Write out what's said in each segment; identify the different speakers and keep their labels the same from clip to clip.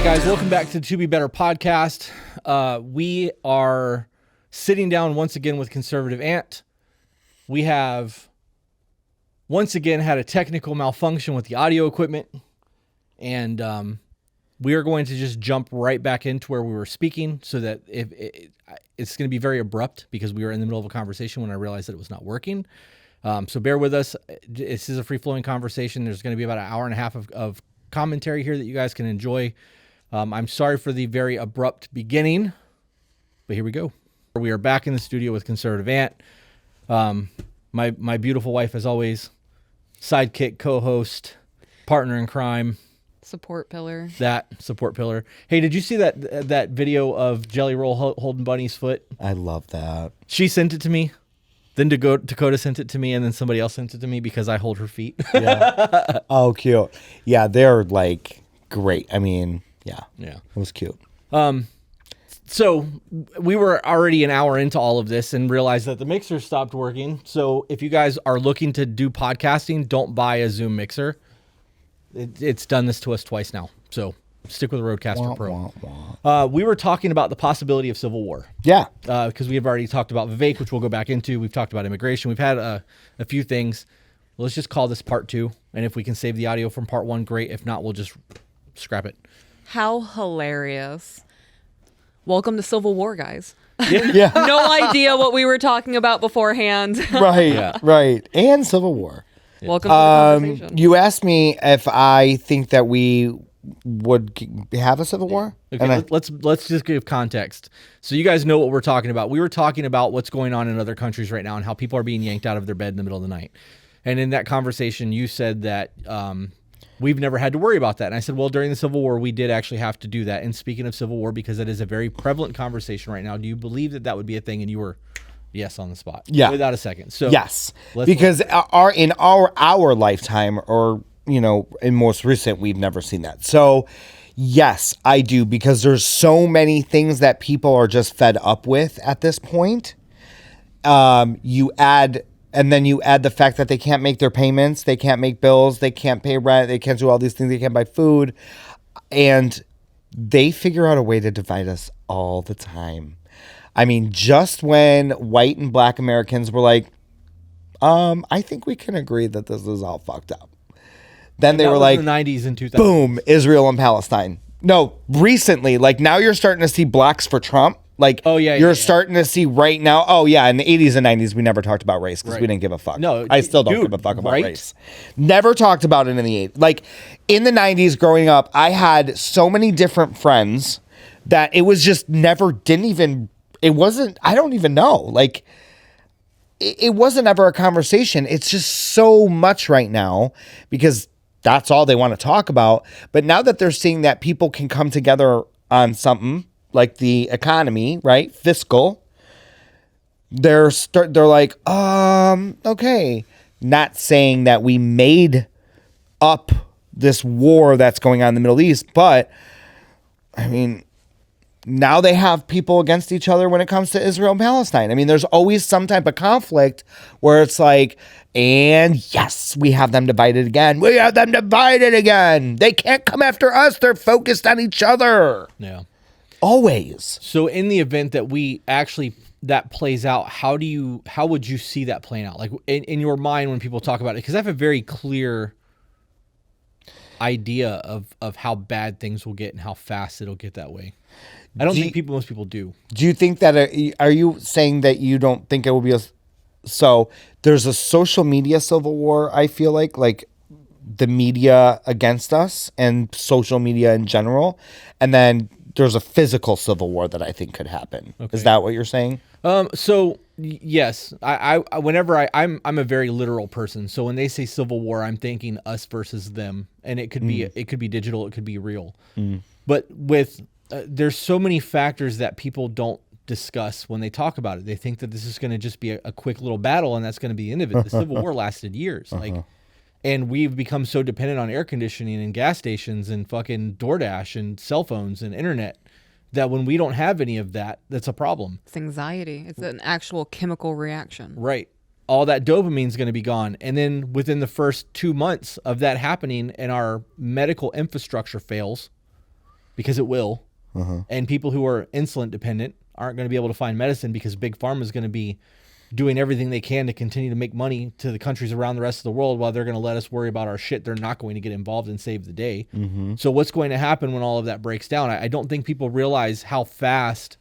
Speaker 1: guys, welcome back to the To Be Better podcast. We are sitting down once again with Conservative Ant. We have once again had a technical malfunction with the audio equipment, and we are going to just jump right back into where we were speaking, so that it's going to be very abrupt because we were in the middle of a conversation when I realized that it was not working. So bear with us. This is a free-flowing conversation. There's going to be about an hour and a half of commentary here that you guys can enjoy. I'm sorry for the very abrupt beginning, but here we go. We are back in the studio with Conservative Ant. My beautiful wife, as always, sidekick, co-host, partner in crime.
Speaker 2: Support pillar.
Speaker 1: That support pillar. Hey, did you see that video of Jelly Roll holding Bunny's foot?
Speaker 3: I love that.
Speaker 1: She sent it to me. Then Dakota sent it to me, and then somebody else sent it to me because I hold her feet.
Speaker 3: Yeah. Oh, cute. Yeah, they're like great. I mean, yeah. It was cute.
Speaker 1: So we were already an hour into all of this and realized that the mixer stopped working. So if you guys are looking to do podcasting, don't buy a Zoom mixer. It's done this to us twice now. So stick with the Rodecaster Pro. We were talking about the possibility of civil war.
Speaker 3: Yeah.
Speaker 1: Because we have already talked about Vivek, which we'll go back into. We've talked about immigration. We've had a few things. Let's just call this part 2. And if we can save the audio from part 1, great. If not, we'll just scrap it.
Speaker 2: How hilarious. Welcome to Civil War, guys.
Speaker 3: Yeah.
Speaker 2: No idea what we were talking about beforehand.
Speaker 3: Right.
Speaker 1: Yeah.
Speaker 3: Right. And Civil War.
Speaker 2: Welcome to the conversation.
Speaker 3: You asked me if I think that we would have a civil war.
Speaker 1: Okay, let's just give context. So you guys know what we're talking about. We were talking about what's going on in other countries right now and how people are being yanked out of their bed in the middle of the night. And in that conversation, you said that we've never had to worry about that. And I said, well, during the Civil War, we did actually have to do that. And speaking of Civil War, because it is a very prevalent conversation right now, do you believe that that would be a thing? And you were yes on the spot.
Speaker 3: Yeah.
Speaker 1: Without a second. So
Speaker 3: yes, because in our lifetime, or in most recent, we've never seen that. So yes, I do, because there's so many things that people are just fed up with at this point. You add the fact that they can't make their payments, they can't make bills, they can't pay rent, they can't do all these things, they can't buy food, and they figure out a way to divide us all the time. I mean, just when white and black Americans were like, I think we can agree that this is all fucked up. Then they were like,
Speaker 1: in the 90s and 2000s.
Speaker 3: Boom, Israel and Palestine. No, recently, like now you're starting to see blacks for Trump. Like, you're starting to see right now. Oh, yeah, in the 80s and 90s, we never talked about race because we didn't give a fuck.
Speaker 1: No,
Speaker 3: I still don't give a fuck about race. Never talked about it in the 80s. Like, in the 90s growing up, I had so many different friends that it was just I don't even know. Like, it wasn't ever a conversation. It's just so much right now because that's all they want to talk about. But now that they're seeing that people can come together on something like the economy, right? Fiscal, they're like, okay. Not saying that we made up this war that's going on in the Middle East, but I mean, now they have people against each other when it comes to Israel and Palestine. I mean, there's always some type of conflict where it's like, and yes, we have them divided again. We have them divided again. They can't come after us. They're focused on each other.
Speaker 1: Yeah.
Speaker 3: Always.
Speaker 1: So in the event that that plays out, how would you see that playing out? Like in your mind when people talk about it? Because I have a very clear idea of how bad things will get and how fast it'll get that way. I don't think most people do.
Speaker 3: Do you think that, are you saying that you don't think it will be so there's a social media civil war, I feel like the media against us and social media in general, and then there's a physical civil war that I think could happen. Okay. Is that what you're saying?
Speaker 1: So yes, I'm a very literal person. So when they say civil war, I'm thinking us versus them, and it could be digital, it could be real. But with there's so many factors that people don't discuss when they talk about it. They think that this is going to just be a quick little battle, and that's going to be the end of it. The Civil War lasted years, and we've become so dependent on air conditioning and gas stations and fucking DoorDash and cell phones and internet that when we don't have any of that, that's a problem.
Speaker 2: It's anxiety. It's an actual chemical reaction.
Speaker 1: Right. All that dopamine is going to be gone. And then within the first 2 months of that happening and our medical infrastructure fails, because it will. And people who are insulin dependent aren't going to be able to find medicine because Big Pharma is going to be doing everything they can to continue to make money to the countries around the rest of the world while they're going to let us worry about our shit. They're not going to get involved and save the day. So what's going to happen when all of that breaks down? I don't think people realize how fast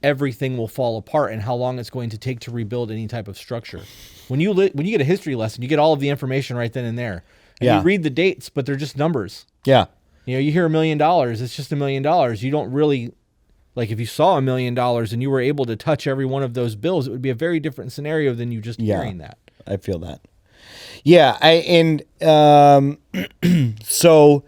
Speaker 1: everything will fall apart and how long it's going to take to rebuild any type of structure. When you get a history lesson, you get all of the information right then and there. And you read the dates, but they're just numbers.
Speaker 3: Yeah.
Speaker 1: You know, you hear $1 million, it's just $1 million. You don't really, like if you saw $1 million and you were able to touch every one of those bills, it would be a very different scenario than you just hearing that.
Speaker 3: I feel that. Yeah. So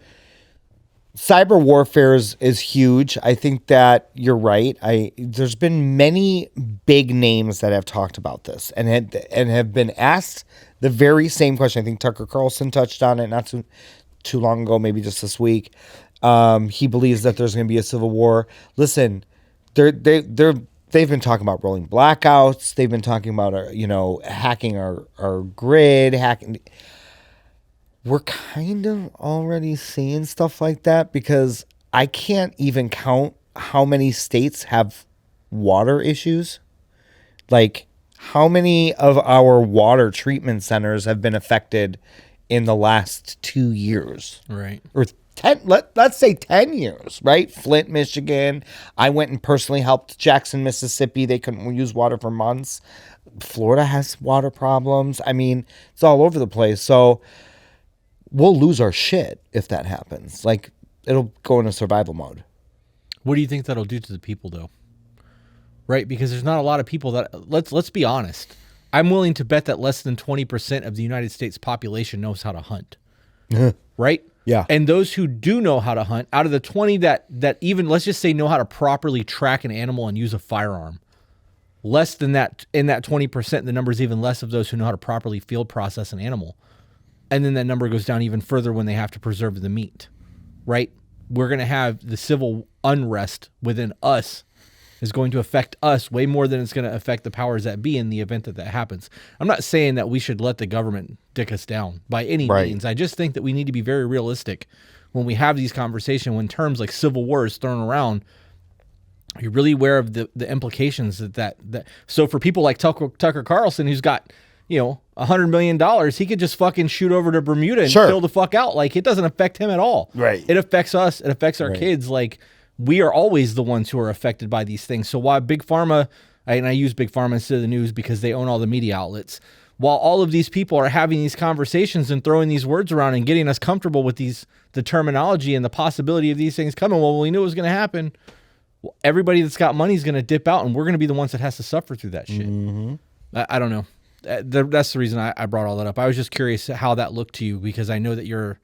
Speaker 3: cyber warfare is huge. I think that you're right. There's been many big names that have talked about this and have been asked the very same question. I think Tucker Carlson touched on it not too long ago, maybe just this week. He believes that there's going to be a civil war. Listen, they've been talking about rolling blackouts. They've been talking about hacking our grid, hacking. We're kind of already seeing stuff like that because I can't even count how many states have water issues. Like how many of our water treatment centers have been affected in the last 2 years,
Speaker 1: Right.
Speaker 3: or 10, let's say 10 years, right? Flint, Michigan. I went and personally helped Jackson, Mississippi. They couldn't use water for months. Florida has water problems. I mean, it's all over the place. So we'll lose our shit if that happens. Like it'll go into survival mode.
Speaker 1: What do you think that'll do to the people though? Right? Because there's not a lot of people that, let's be honest. I'm willing to bet that less than 20% of the United States population knows how to hunt. Right?
Speaker 3: Yeah.
Speaker 1: And those who do know how to hunt, out of the 20 that even, let's just say, know how to properly track an animal and use a firearm, less than that, in that 20%, the number is even less of those who know how to properly field process an animal. And then that number goes down even further when they have to preserve the meat. Right? We're going to have the civil unrest within us is going to affect us way more than it's going to affect the powers that be in the event that happens. I'm not saying that we should let the government dick us down by any means. I just think that we need to be very realistic when we have these conversations, when terms like civil war is thrown around. You're really aware of the implications that so for people like Tucker Carlson, who's got, $100 million, he could just fucking shoot over to Bermuda and chill the fuck out. Like it doesn't affect him at all.
Speaker 3: Right.
Speaker 1: It affects us. It affects our kids. Like, we are always the ones who are affected by these things. So while Big Pharma, and I use Big Pharma instead of the news because they own all the media outlets, while all of these people are having these conversations and throwing these words around and getting us comfortable with the terminology and the possibility of these things coming, well, we knew it was going to happen. Well, everybody that's got money is going to dip out, and we're going to be the ones that has to suffer through that shit. I don't know. That's the reason I brought all that up. I was just curious how that looked to you because I know that you're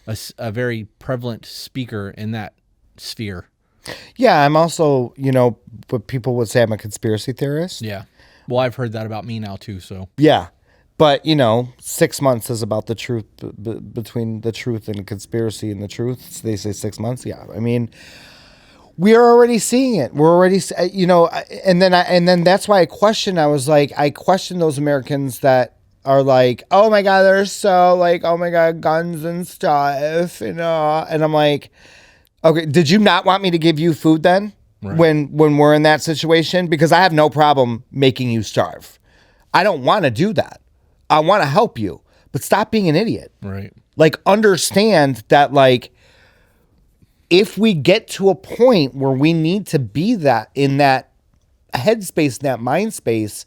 Speaker 1: a very prevalent speaker in that sphere.
Speaker 3: Yeah, I'm also, what people would say I'm a conspiracy theorist.
Speaker 1: Yeah. Well, I've heard that about me now too, so.
Speaker 3: Yeah. But, 6 months is about the truth, between the truth and conspiracy and the truth. So they say 6 months. Yeah. I mean, we are already seeing it. We're already, and then that's why I question those Americans that are like, oh my God, they're so like, oh my God, guns and stuff, and I'm like, okay, did you not want me to give you food then? Right. When we're in that situation? Because I have no problem making you starve. I don't want to do that. I want to help you, but stop being an idiot.
Speaker 1: Right.
Speaker 3: Like, understand that, like, if we get to a point where we need to be that in that headspace, that mind space,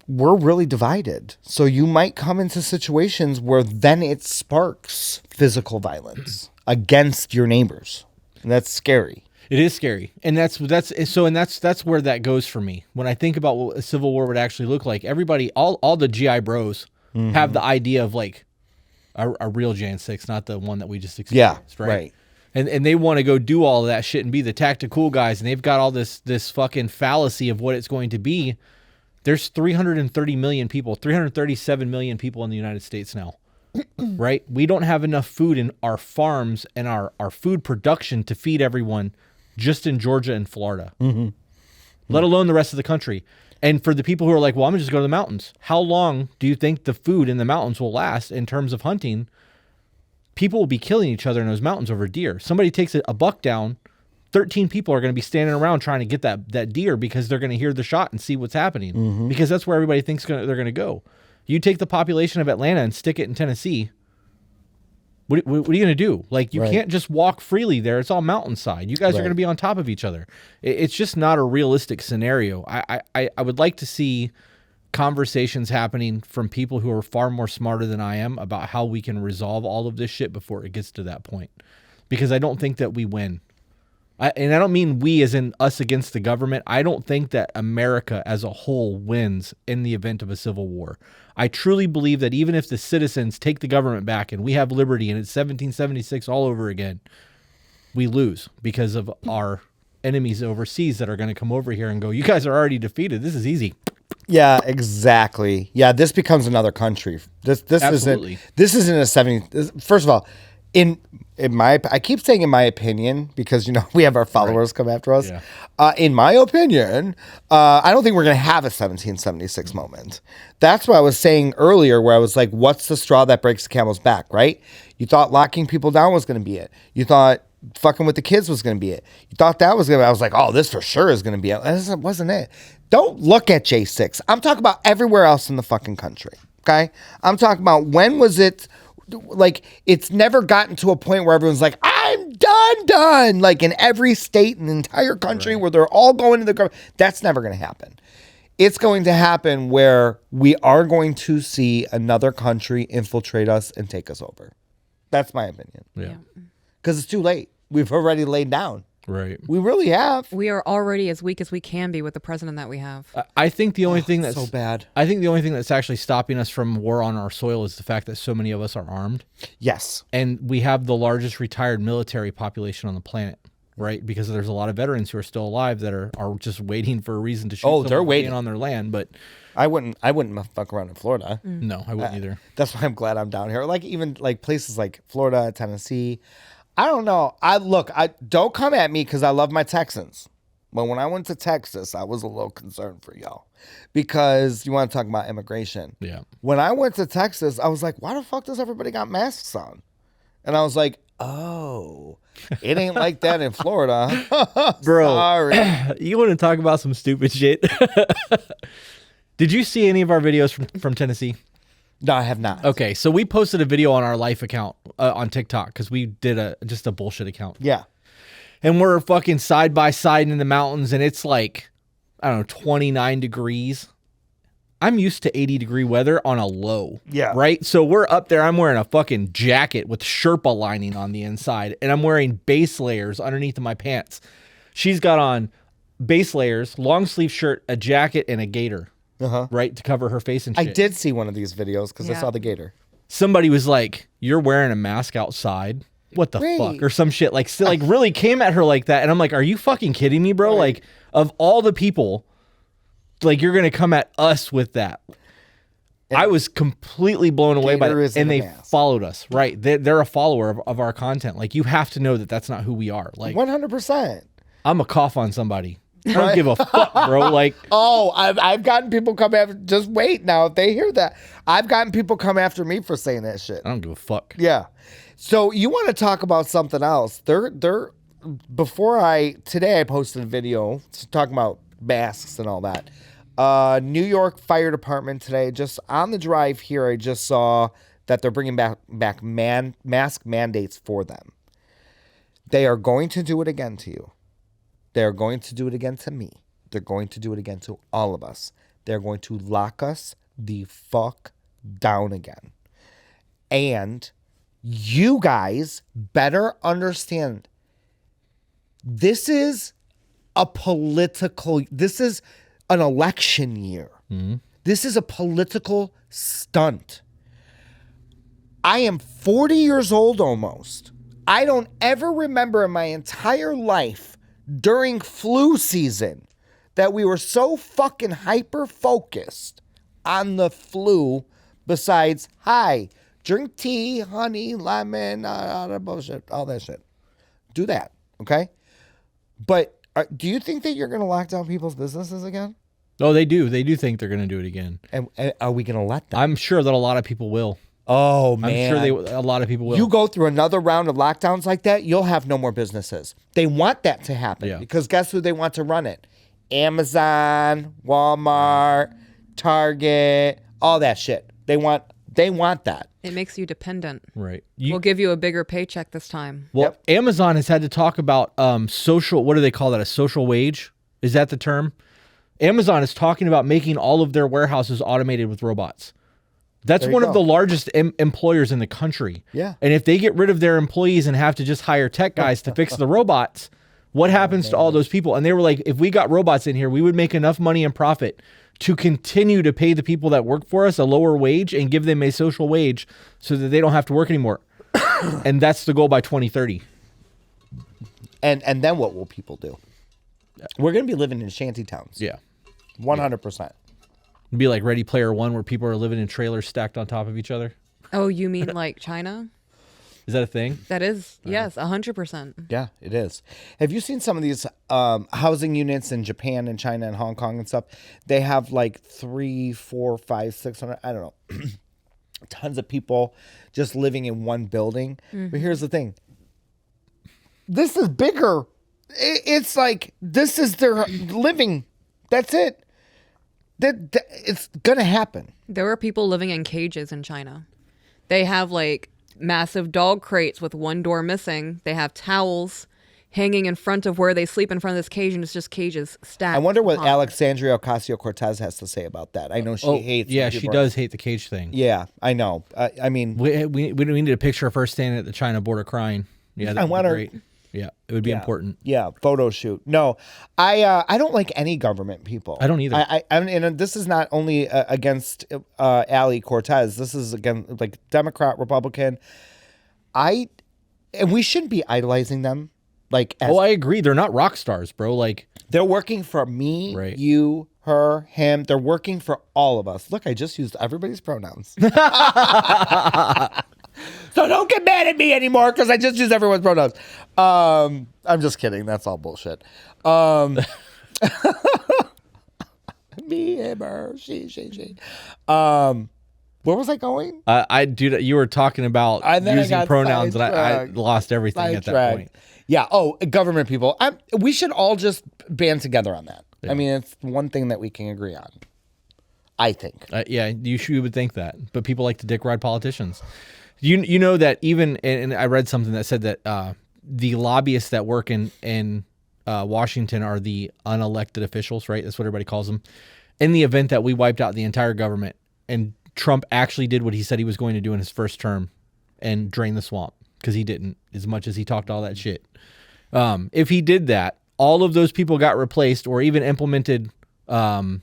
Speaker 3: we're really divided. So you might come into situations where then it sparks physical violence against your neighbors. And that's scary.
Speaker 1: It is scary. And that's where that goes for me. When I think about what a civil war would actually look like, everybody, all the GI bros have the idea of like a real Jan 6, not the one that we just experienced.
Speaker 3: Yeah, right.
Speaker 1: And they want to go do all of that shit and be the tactical guys. And they've got all this fucking fallacy of what it's going to be. There's 330 million people, 337 million people in the United States now. Right? We don't have enough food in our farms and our food production to feed everyone just in Georgia and Florida, let alone the rest of the country. And for the people who are like, well, I'm going to just go to the mountains. How long do you think the food in the mountains will last in terms of hunting people will be killing each other in those mountains over deer. Somebody takes a buck down, 13 people are going to be standing around trying to get that deer because they're going to hear the shot and see what's happening because that's where everybody thinks they're going to go. You take the population of Atlanta and stick it in Tennessee. What are you going to do? Like, you can't just walk freely there. It's all mountainside. You guys are going to be on top of each other. It's just not a realistic scenario. I would like to see conversations happening from people who are far more smarter than I am about how we can resolve all of this shit before it gets to that point. Because I don't think that we win. And I don't mean we as in us against the government. I don't think that America as a whole wins in the event of a civil war. I truly believe that even if the citizens take the government back and we have liberty and it's 1776 all over again, we lose because of our enemies overseas that are going to come over here and go, you guys are already defeated. This is easy.
Speaker 3: Yeah, exactly. Yeah, this becomes another country. This
Speaker 1: Absolutely.
Speaker 3: isn't a 70. First of all, in my, I keep saying in my opinion because we have our followers come after us.
Speaker 1: Yeah.
Speaker 3: In my opinion, I don't think we're going to have a 1776 moment. That's what I was saying earlier, where I was like, "What's the straw that breaks the camel's back?" Right? You thought locking people down was going to be it. You thought fucking with the kids was going to be it. You thought that was going to. I was like, "Oh, this for sure is going to be it." This wasn't it. Don't look at J6. I'm talking about everywhere else in the fucking country. Okay? I'm talking about when was it. Like, it's never gotten to a point where everyone's like, I'm done. Like, in every state in the entire country where they're all going to the government. That's never going to happen. It's going to happen where we are going to see another country infiltrate us and take us over. That's my opinion.
Speaker 1: Yeah.
Speaker 3: Because it's too late. We've already laid down.
Speaker 1: Right.
Speaker 3: We really have.
Speaker 2: We are already as weak as we can be with the president that we have.
Speaker 1: I think the only thing that's
Speaker 3: so bad.
Speaker 1: I think the only thing that's actually stopping us from war on our soil is the fact that so many of us are armed.
Speaker 3: Yes.
Speaker 1: And we have the largest retired military population on the planet, right? Because there's a lot of veterans who are still alive that are just waiting for a reason to shoot
Speaker 3: Oh, they're
Speaker 1: someone
Speaker 3: waiting
Speaker 1: on their land. But
Speaker 3: I wouldn't fuck around in Florida.
Speaker 1: no, I wouldn't either.
Speaker 3: That's why I'm glad I'm down here. Like, even like places like Florida, Tennessee. I don't know. I don't come at me because I love my Texans. But when I went to Texas, I was a little concerned for y'all because you want to talk about immigration.
Speaker 1: Yeah.
Speaker 3: When I went to Texas, I was like, why the fuck does everybody got masks on? And I was like, oh, it ain't like that in Florida.
Speaker 1: Bro,
Speaker 3: sorry.
Speaker 1: You want to talk about some stupid shit? Did you see any of our videos from Tennessee?
Speaker 3: No, I have not.
Speaker 1: Okay, so we posted a video on our life account on TikTok because we did just a bullshit account.
Speaker 3: Yeah.
Speaker 1: And we're fucking side by side in the mountains, and it's like, I don't know, 29 degrees. I'm used to 80-degree weather on a low.
Speaker 3: Yeah.
Speaker 1: Right? So we're up there. I'm wearing a fucking jacket with Sherpa lining on the inside, and I'm wearing base layers underneath of my pants. She's got on base layers, long sleeve shirt, a jacket, and a gaiter. Right, to cover her face and shit.
Speaker 3: I did see one of these videos because I saw the gator.
Speaker 1: Somebody was like, "You're wearing a mask outside? What the fuck?" Or some shit. Like, still, like really came at her like that, and I'm like, "Are you fucking kidding me, bro?" Like, of all the people, like, you're gonna come at us with that. And I was completely blown away by it, and they followed us. Right, they're a follower of our content. Like, you have to know that that's not who we are. Like,
Speaker 3: 100%.
Speaker 1: I'm a cough on somebody. I don't give a fuck, bro. Like,
Speaker 3: oh, I've gotten people come after. Just wait now. If they hear that, I've gotten people come after me for saying that shit.
Speaker 1: I don't give a fuck.
Speaker 3: Yeah. So you want to talk about something else? Today I posted a video talking about masks and all that. New York Fire Department today, just on the drive here, I just saw that they're bringing back mask mandates for them. They are going to do it again to you. They're going to do it again to me. They're going to do it again to all of us. They're going to lock us the fuck down again. And you guys better understand, this is an election year. Mm-hmm. This is a political stunt. I am 40 years old almost. I don't ever remember in my entire life during flu season that we were so fucking hyper-focused on the flu besides, hi, drink tea, honey, lemon, bullshit, all that shit. Do that, okay? But do you think that you're going to lock down people's businesses again?
Speaker 1: Oh, they do. They do think they're going to do it again.
Speaker 3: And are we going to let them?
Speaker 1: I'm sure that a lot of people will.
Speaker 3: Oh,
Speaker 1: I'm
Speaker 3: man.
Speaker 1: sure a lot of people will.
Speaker 3: You go through another round of lockdowns like that, you'll have no more businesses. They want that to happen because guess who they want to run it? Amazon, Walmart, Target, all that shit. They want that.
Speaker 2: It makes you dependent.
Speaker 1: Right.
Speaker 2: We'll give you a bigger paycheck this time.
Speaker 1: Well, Amazon has had to talk about social, what do they call that? A social wage? Is that the term? Amazon is talking about making all of their warehouses automated with robots. That's one of the largest employers in the country.
Speaker 3: Yeah.
Speaker 1: And if they get rid of their employees and have to just hire tech guys to fix the robots, what happens to all those people? And they were like, if we got robots in here, we would make enough money and profit to continue to pay the people that work for us a lower wage and give them a social wage so that they don't have to work anymore. And that's the goal by 2030.
Speaker 3: And then what will people do? We're going to be living in shanty towns.
Speaker 1: Yeah.
Speaker 3: 100%.
Speaker 1: It'd be like Ready Player One where people are living in trailers stacked on top of each other.
Speaker 2: Oh, you mean like China?
Speaker 1: Is that a thing?
Speaker 2: That is, yes, 100%.
Speaker 3: Yeah, it is. Have you seen some of these housing units in Japan and China and Hong Kong and stuff? They have like 300, 400, 500, 600, I don't know, tons of people just living in one building. But here's the thing. This is bigger. It's like, this is their living. That's it. It's going to happen.
Speaker 2: There are people living in cages in China. They have like massive dog crates with one door missing. They have towels hanging in front of where they sleep in front of this cage, and it's just cages stacked.
Speaker 3: I wonder what
Speaker 2: on.
Speaker 3: Alexandria Ocasio-Cortez has to say about that. I know she hates.
Speaker 1: Yeah, she does hate the cage thing.
Speaker 3: Yeah, I know. I mean,
Speaker 1: we need a picture of her standing at the China border crying. Yeah, that would be great. Yeah, it would be important.
Speaker 3: Yeah, photo shoot. No, I don't like any government people.
Speaker 1: I don't either.
Speaker 3: And this is not only against Ali Cortez. This is against like Democrat, Republican. And we shouldn't be idolizing them. Like,
Speaker 1: I agree. They're not rock stars, bro. Like,
Speaker 3: they're working for me, you, her, him. They're working for all of us. Look, I just used everybody's pronouns. So don't get mad at me anymore because I just use everyone's pronouns. I'm just kidding. That's all bullshit. Me, him, her, she. Where was I going?
Speaker 1: Dude, you were talking about using pronouns, and I lost everything at that point.
Speaker 3: Yeah. Oh, government people. We should all just band together on that. Yeah. I mean, it's one thing that we can agree on. I think.
Speaker 1: Yeah, you would think that, but people like to dick ride politicians. You know that even, and I read something that said that the lobbyists that work in Washington are the unelected officials, right? That's what everybody calls them. In the event that we wiped out the entire government and Trump actually did what he said he was going to do in his first term and drain the swamp, because he didn't, as much as he talked all that shit. If he did that, all of those people got replaced or even implemented terms,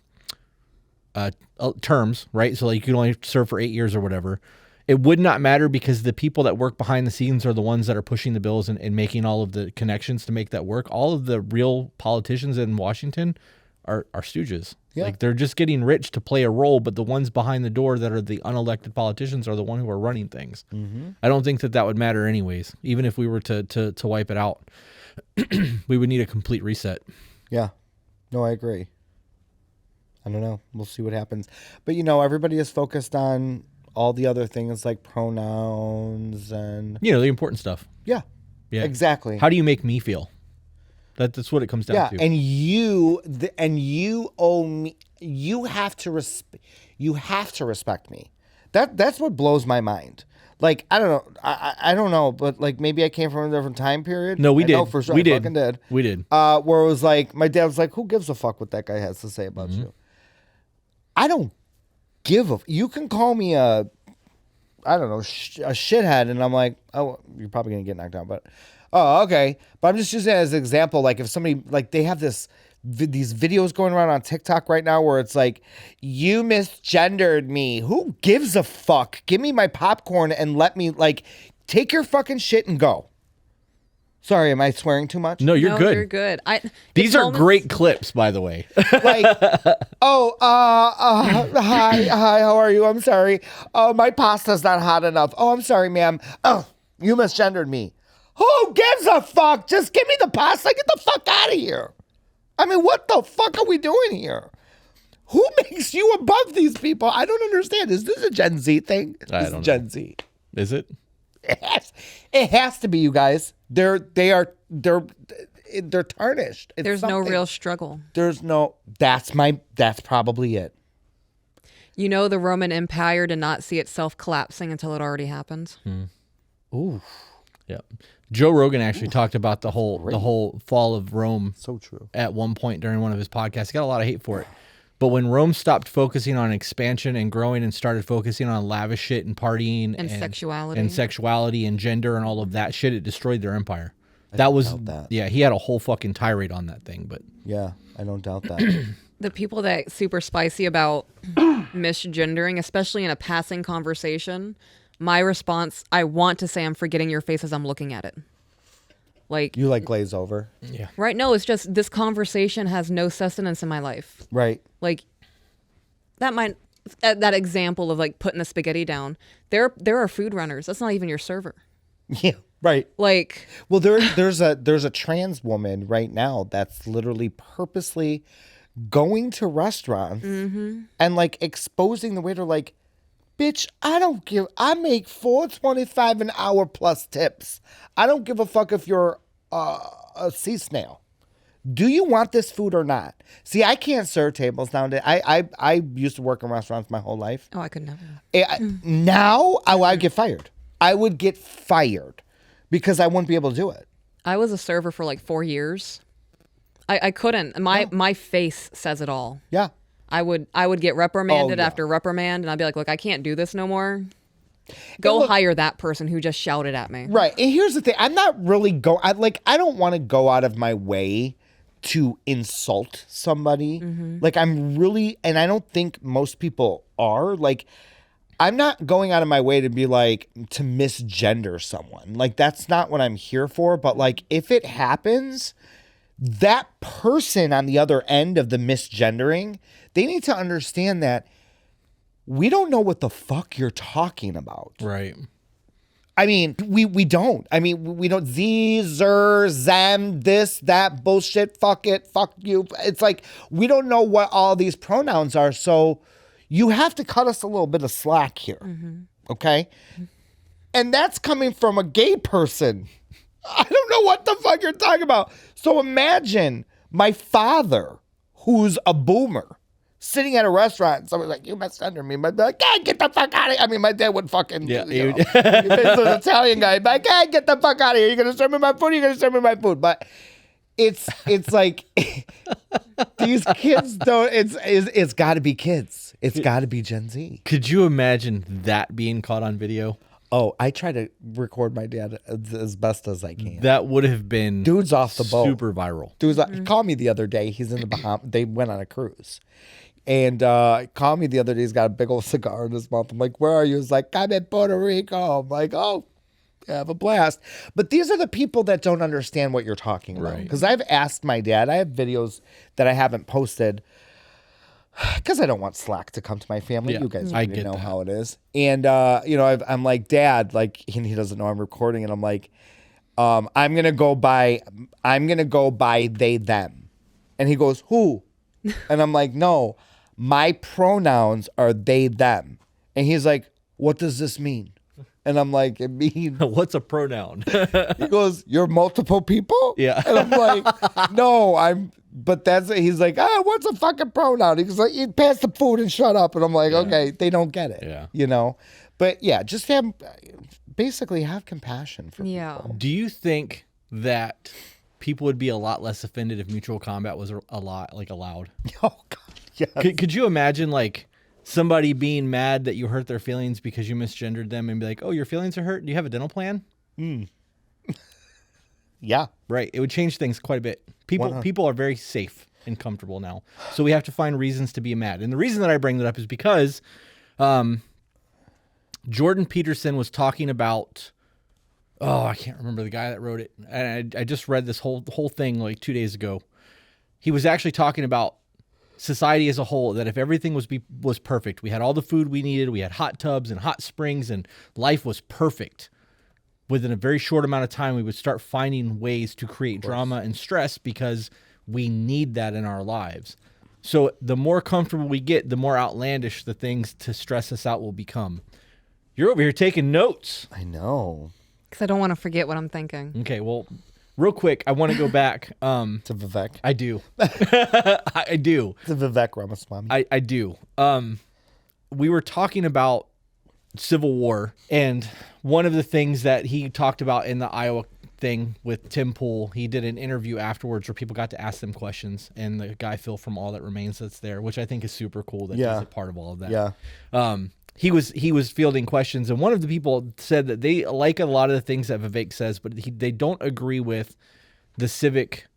Speaker 1: right? So like you could only serve for 8 years or whatever. It would not matter because the people that work behind the scenes are the ones that are pushing the bills and making all of the connections to make that work. All of the real politicians in Washington are stooges. Yeah. Like they're just getting rich to play a role, but the ones behind the door that are the unelected politicians are the one who are running things. Mm-hmm. I don't think that would matter anyways. Even if we were to wipe it out, we would need a complete reset.
Speaker 3: Yeah. No, I agree. I don't know. We'll see what happens. But everybody is focused on all the other things like pronouns and
Speaker 1: the important stuff.
Speaker 3: Yeah. Exactly.
Speaker 1: How do you make me feel? That's what it comes down to.
Speaker 3: And you owe me. You have to respect me. That's what blows my mind. Like I don't know. I don't know, but like maybe I came from a different time period.
Speaker 1: No, we did.
Speaker 3: No, for sure.
Speaker 1: We
Speaker 3: I
Speaker 1: did.
Speaker 3: Fucking did.
Speaker 1: We did.
Speaker 3: Where it was like my dad was like, "Who gives a fuck what that guy has to say about you?" I don't give a. You can call me a shithead, and I'm like, oh, you're probably gonna get knocked down, but oh, okay. But I'm just using it as an example. Like if somebody like they have these videos going around on TikTok right now where it's like, you misgendered me. Who gives a fuck? Give me my popcorn and let me take your fucking shit and go. Sorry, am I swearing too much?
Speaker 1: No, you're good.
Speaker 2: You're good.
Speaker 1: These are great clips, by the way.
Speaker 3: Hi, how are you? I'm sorry. Oh, my pasta's not hot enough. Oh, I'm sorry, ma'am. Oh, you misgendered me. Who gives a fuck? Just give me the pasta. Get the fuck out of here. I mean, what the fuck are we doing here? Who makes you above these people? I don't understand. Is this a Gen Z thing?
Speaker 1: I
Speaker 3: This
Speaker 1: don't
Speaker 3: is
Speaker 1: know.
Speaker 3: Gen Z.
Speaker 1: Is it?
Speaker 3: It has to be, you guys. They're tarnished. It's
Speaker 2: There's no
Speaker 3: something.
Speaker 2: real struggle.
Speaker 3: That's probably it.
Speaker 2: You know, the Roman Empire did not see itself collapsing until it already happened.
Speaker 3: Ooh,
Speaker 1: Yeah. Joe Rogan actually talked about the whole fall of Rome
Speaker 3: so true.
Speaker 1: at one point during one of his podcasts. He got a lot of hate for it. But when Rome stopped focusing on expansion and growing and started focusing on lavish shit and partying
Speaker 2: And sexuality.
Speaker 1: and gender and all of that shit, it destroyed their empire. That was
Speaker 3: doubt that.
Speaker 1: Yeah, he had a whole fucking tirade on that thing, but
Speaker 3: Yeah, I don't doubt that.
Speaker 2: The people that super spicy about misgendering, especially in a passing conversation, my response, I want to say I'm forgetting your face as I'm looking at it. Like,
Speaker 3: You like glaze over,
Speaker 1: yeah.
Speaker 2: right? No, it's just this conversation has no sustenance in my life.
Speaker 3: right?
Speaker 2: Like, that example of like putting the spaghetti down. There are food runners. That's not even your server.
Speaker 3: Yeah, right.
Speaker 2: Like,
Speaker 3: Well, there's a trans woman right now that's literally purposely going to restaurants and like exposing the waiter like, bitch, I make $4.25 an hour plus tips. I don't give a fuck if you're a sea snail. Do you want this food or not? See, I can't serve tables nowadays. I used to work in restaurants my whole life.
Speaker 2: oh, I could never.
Speaker 3: Now I'd get fired. I would get fired because I wouldn't be able to do it.
Speaker 2: I was a server for like 4 years. I couldn't. My face says it all.
Speaker 3: Yeah.
Speaker 2: I would get reprimanded
Speaker 3: yeah.
Speaker 2: after reprimand, and I'd be like, look, I can't do this no more. Go
Speaker 3: look-
Speaker 2: hire that person who just shouted at me.
Speaker 3: Right. And here's the thing. I'm not really I don't want to go out of my way to insult somebody. Like I'm really, and I don't think most people are, like, I'm not going out of my way to be like, to misgender someone. Like, that's not what I'm here for. But like, if it happens, that person on the other end of the misgendering, they need to understand that we don't know what the fuck you're talking about.
Speaker 1: Right.
Speaker 3: I mean, we don't. I mean, we don't. These, them, this, that bullshit. Fuck it. Fuck you. It's like we don't know what all these pronouns are. So you have to cut us a little bit of slack here. Okay? And that's coming from a gay person. I don't know what the fuck you're talking about. So imagine my father, who's a boomer, sitting at a restaurant, and someone's like, you misgender me. I'd be like, "Hey, get the fuck out of here." I mean, my dad would fucking,
Speaker 1: Yeah,
Speaker 3: you know, he's an Italian guy. He'd be like, "Hey, get the fuck out of here. You're going to serve me my food, you're going to serve me my food." But it's like, these kids don't, it's got to be kids. It's got to be Gen Z.
Speaker 1: Could you imagine that being caught on video?
Speaker 3: Oh, I try to record my dad as best as I can.
Speaker 1: That would have been
Speaker 3: Dude's off the boat.
Speaker 1: super viral.
Speaker 3: Dude's he called me the other day. He's in the Bahamas. They went on a cruise. And called me the other day. He's got a big old cigar in his mouth. I'm like, where are you? He's like, I'm in Puerto Rico. I'm like, oh, have a blast. But these are the people that don't understand what you're talking about.
Speaker 1: Right.
Speaker 3: Because I've asked my dad. I have videos that I haven't posted because I don't want slack to come to my family.
Speaker 1: Yeah,
Speaker 3: You guys
Speaker 1: I
Speaker 3: already
Speaker 1: get
Speaker 3: know
Speaker 1: that.
Speaker 3: how it is. And, you know, I'm like, Dad, like, and he doesn't know I'm recording. And I'm like, I'm going to go by they, them. And he goes, who? And I'm like, no, my pronouns are they, them. And he's like, what does this mean? And I'm like, it means,
Speaker 1: What's a pronoun?
Speaker 3: he goes, you're multiple people?
Speaker 1: Yeah.
Speaker 3: And I'm like, no, but he's like, what's a fucking pronoun? He's like, you pass the food and shut up. And I'm like, okay, they don't get it.
Speaker 1: Yeah.
Speaker 3: You know? But yeah, just basically have compassion for
Speaker 2: Yeah.
Speaker 3: people.
Speaker 1: Do you think that people would be a lot less allowed if mutual combat was allowed?
Speaker 3: Oh, God. Yeah.
Speaker 1: Could you imagine like somebody being mad that you hurt their feelings because you misgendered them and be like, oh, your feelings are hurt? Do you have a dental plan?
Speaker 3: Yeah.
Speaker 1: Right. It would change things quite a bit. People are very safe and comfortable now. So we have to find reasons to be mad. And the reason that I bring that up is because Jordan Peterson was talking about, I can't remember the guy that wrote it. And I just read this whole thing like 2 days ago. He was actually talking about society as a whole, that if everything was perfect, we had all the food we needed, we had hot tubs and hot springs, and life was perfect, within a very short amount of time, we would start finding ways to create drama and stress because we need that in our lives. So the more comfortable we get, the more outlandish the things to stress us out will become. You're over here taking notes.
Speaker 3: I know.
Speaker 2: Because I don't want to forget what I'm thinking.
Speaker 1: Okay, well, real quick, I want to go back.
Speaker 3: To Vivek.
Speaker 1: I do. I do.
Speaker 3: To Vivek Ramaswamy.
Speaker 1: I do. We were talking about Civil War, and one of the things that he talked about in the Iowa thing with Tim Pool, he did an interview afterwards where people got to ask them questions, and the guy Phil from All That Remains that's there, which I think is super cool that he's a part of all of that.
Speaker 3: Yeah.
Speaker 1: He was fielding questions, and one of the people said that they like a lot of the things that Vivek says, but they don't agree with the civic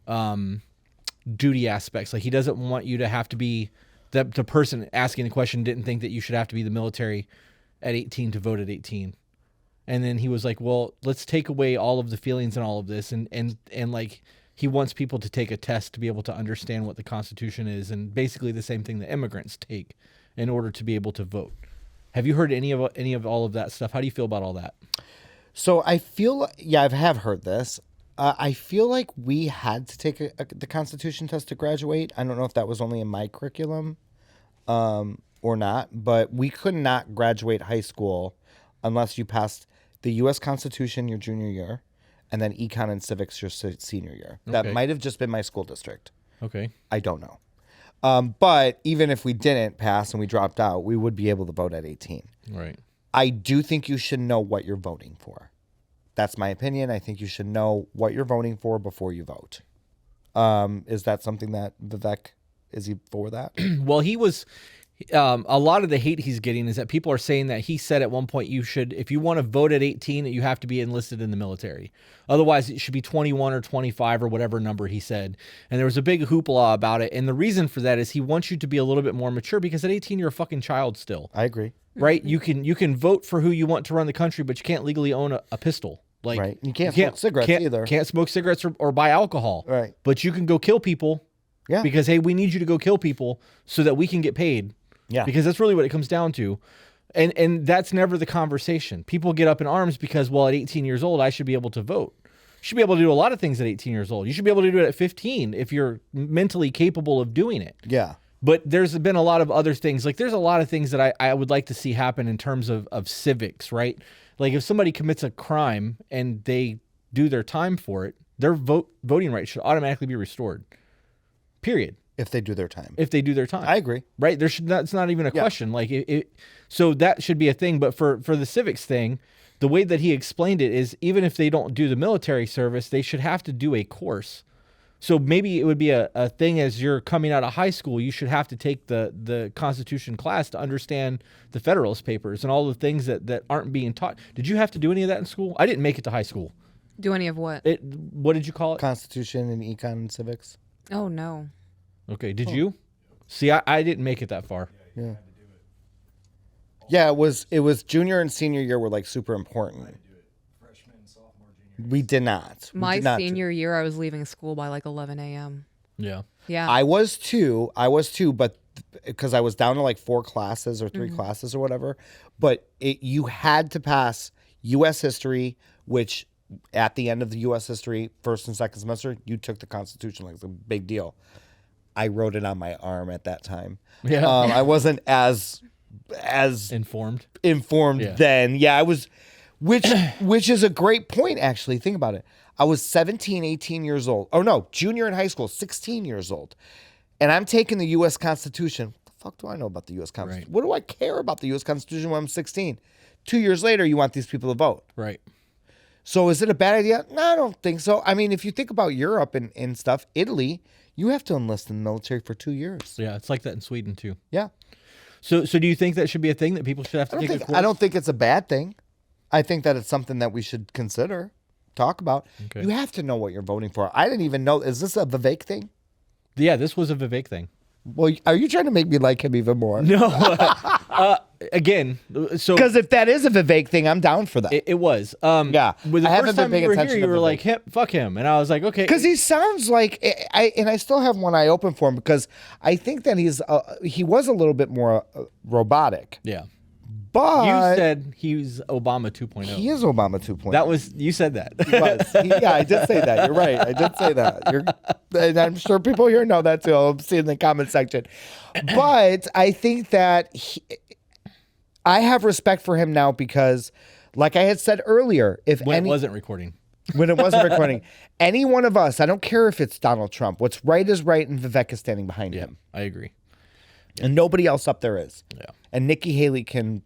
Speaker 1: duty aspects. Like, he doesn't want you to have to be the person asking the question didn't think that you should have to be the military at 18 to vote at 18. And then he was like, well, let's take away all of the feelings and all of this. And like, he wants people to take a test to be able to understand what the Constitution is, and basically the same thing that immigrants take in order to be able to vote. Have you heard any of all of that stuff? How do you feel about all that?
Speaker 3: So I feel, I have heard this. I feel like we had to take the Constitution test to graduate. I don't know if that was only in my curriculum or not, but we could not graduate high school unless you passed the U.S. Constitution your junior year and then econ and civics your senior year.
Speaker 1: Okay.
Speaker 3: That might have just been my school district.
Speaker 1: Okay.
Speaker 3: I don't know. But even if we didn't pass and we dropped out, we would be able to vote at 18.
Speaker 1: Right.
Speaker 3: I do think you should know what you're voting for. That's my opinion. I think you should know what you're voting for before you vote. Is that something that Vivek, is he for that?
Speaker 1: Well, he was, a lot of the hate he's getting is that people are saying that he said at one point you should, if you want to vote at 18, you have to be enlisted in the military. Otherwise, it should be 21 or 25 or whatever number he said. And there was a big hoopla about it. And the reason for that is he wants you to be a little bit more mature, because at 18, you're a fucking child still.
Speaker 3: I agree.
Speaker 1: Right? You can vote for who you want to run the country, but you can't legally own a pistol. Like,
Speaker 3: Right. You can't smoke cigarettes either.
Speaker 1: Can't smoke cigarettes or buy alcohol.
Speaker 3: Right.
Speaker 1: But you can go kill people.
Speaker 3: Yeah.
Speaker 1: Because, hey, we need you to go kill people so that we can get paid.
Speaker 3: Yeah.
Speaker 1: Because that's really what it comes down to. And that's never the conversation. People get up in arms because, well, at 18 years old, I should be able to vote. You should be able to do a lot of things at 18 years old. You should be able to do it at 15 if you're mentally capable of doing it.
Speaker 3: Yeah.
Speaker 1: But there's been a lot of other things. Like, there's a lot of things that I would like to see happen in terms of civics, right? Like, if somebody commits a crime and they do their time for it, their voting rights should automatically be restored. Period.
Speaker 3: If they do their time.
Speaker 1: If they do their time.
Speaker 3: I agree.
Speaker 1: Right? It's not even a question. Like, so that should be a thing. But for the civics thing, the way that he explained it is, even if they don't do the military service, they should have to do a course. So maybe it would be a thing as you're coming out of high school, you should have to take the Constitution class to understand the Federalist Papers and all the things that aren't being taught. Did you have to do any of that in school? I didn't make it to high school.
Speaker 2: Do any of what?
Speaker 1: What did you call it?
Speaker 3: Constitution and econ and civics.
Speaker 2: Oh, no.
Speaker 1: Okay. Did you? See, I didn't make it that far.
Speaker 3: Yeah. Yeah, it was junior and senior year were like super important. We did not.
Speaker 2: My senior year, I was leaving school by like 11 a.m.
Speaker 1: Yeah.
Speaker 2: Yeah.
Speaker 3: I was too, but because I was down to like 4 classes or 3 classes or whatever. But you had to pass U.S. history, which at the end of the U.S. history, first and second semester, you took the Constitution. Like, it's a big deal. I wrote it on my arm at that time.
Speaker 1: Yeah.
Speaker 3: I wasn't as
Speaker 1: Informed.
Speaker 3: then. Yeah, I was, which is a great point, actually. Think about it. I was 17, 18 years old. Oh, no, junior in high school, 16 years old. And I'm taking the U.S. Constitution. What the fuck do I know about the U.S. Constitution?
Speaker 1: Right.
Speaker 3: What do I care about the U.S. Constitution when I'm 16? 2 years later, you want these people to vote.
Speaker 1: Right.
Speaker 3: So is it a bad idea? No, I don't think so. I mean, if you think about Europe and stuff, Italy, you have to enlist in the military for 2 years.
Speaker 1: Yeah, it's like that in Sweden too.
Speaker 3: Yeah.
Speaker 1: So do you think that should be a thing that people should have to take a course?
Speaker 3: I don't think it's a bad thing. I think that it's something that we should consider, talk about.
Speaker 1: Okay.
Speaker 3: You have to know what you're voting for. I didn't even know. Is this a Vivek thing?
Speaker 1: Yeah, this was a Vivek thing.
Speaker 3: Well, are you trying to make me like him even more?
Speaker 1: No. Again, so
Speaker 3: Because if that is a Vivek thing, I'm down for that.
Speaker 1: it was.
Speaker 3: Yeah.
Speaker 1: With the
Speaker 3: I haven't
Speaker 1: first
Speaker 3: been
Speaker 1: time
Speaker 3: paying
Speaker 1: you were
Speaker 3: attention
Speaker 1: here,
Speaker 3: to
Speaker 1: you were
Speaker 3: Vivek.
Speaker 1: like, fuck him. And I was like, okay.
Speaker 3: Because he sounds like I still have one eye open for him because I think that he was a little bit more robotic.
Speaker 1: Yeah.
Speaker 3: But
Speaker 1: You said he's Obama 2.0.
Speaker 3: he is Obama 2.0.
Speaker 1: That was you said that.
Speaker 3: He was. Yeah, I did say that. You're right. I did say that. And I'm sure people here know that too. I'll see in the comment section. But I think that I have respect for him now because, like I had said earlier,
Speaker 1: When it wasn't recording.
Speaker 3: when it wasn't recording, any one of us, I don't care if it's Donald Trump. What's right is right, and Vivek is standing behind him,
Speaker 1: I agree.
Speaker 3: and nobody else up there is.
Speaker 1: Yeah.
Speaker 3: And Nikki Haley can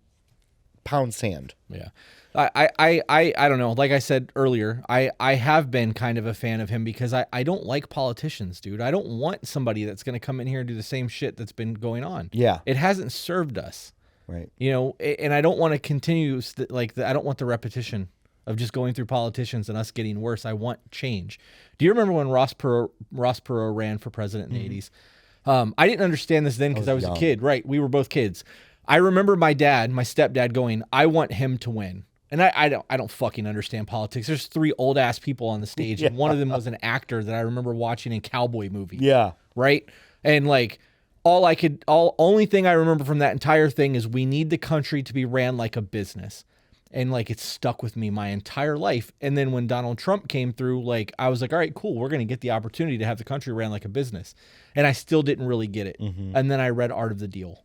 Speaker 3: pound sand.
Speaker 1: Yeah. I don't know. Like I said earlier, I have been kind of a fan of him because I don't like politicians, dude. I don't want somebody that's going to come in here and do the same shit that's been going on.
Speaker 3: Yeah.
Speaker 1: It hasn't served us.
Speaker 3: Right.
Speaker 1: You know, and I don't want to continue I don't want the repetition of just going through politicians and us getting worse. I want change. Do you remember when Ross Perot ran for president in the 80s? I didn't understand this then because I was a kid. Right. We were both kids. I remember my stepdad going, I want him to win. And I don't fucking understand politics. There's 3 old ass people on the stage, and one of them was an actor that I remember watching in cowboy movies.
Speaker 3: Yeah.
Speaker 1: Right? And like only thing I remember from that entire thing is we need the country to be ran like a business. And like it's stuck with me my entire life. And then when Donald Trump came through, like I was like, all right, cool, we're gonna get the opportunity to have the country ran like a business. And I still didn't really get it. And then I read Art of the Deal.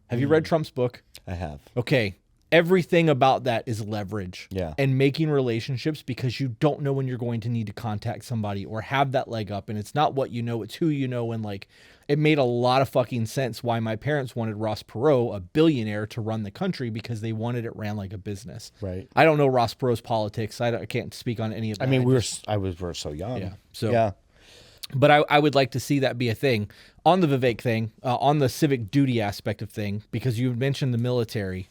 Speaker 1: Have you read Trump's book?
Speaker 3: I have.
Speaker 1: Okay. Everything about that is leverage.
Speaker 3: Yeah.
Speaker 1: And making relationships because you don't know when you're going to need to contact somebody or have that leg up. And it's not what you know, it's who you know. And like, it made a lot of fucking sense why my parents wanted Ross Perot, a billionaire, to run the country because they wanted it ran like a business.
Speaker 3: Right.
Speaker 1: I don't know Ross Perot's politics. I can't speak on any of that.
Speaker 3: I mean, we were so young.
Speaker 1: Yeah. So,
Speaker 3: yeah.
Speaker 1: But I would like to see that be a thing on the Vivek thing, on the civic duty aspect of thing, because you mentioned the military.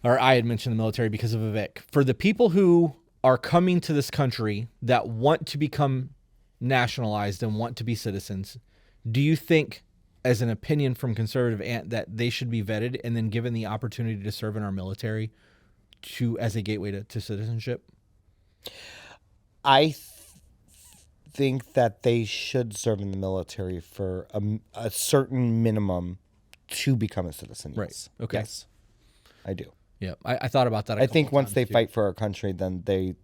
Speaker 1: Or I had mentioned the military because of Vivek. For the people who are coming to this country that want to become nationalized and want to be citizens, do you think, as an opinion from conservative Ant, that they should be vetted and then given the opportunity to serve in our military as a gateway to citizenship?
Speaker 3: I think that they should serve in the military for a certain minimum to become a citizen. Yes.
Speaker 1: Right. Okay.
Speaker 3: Yes, I do.
Speaker 1: Yeah, I thought about that.
Speaker 3: I think once they fight for our country, then they've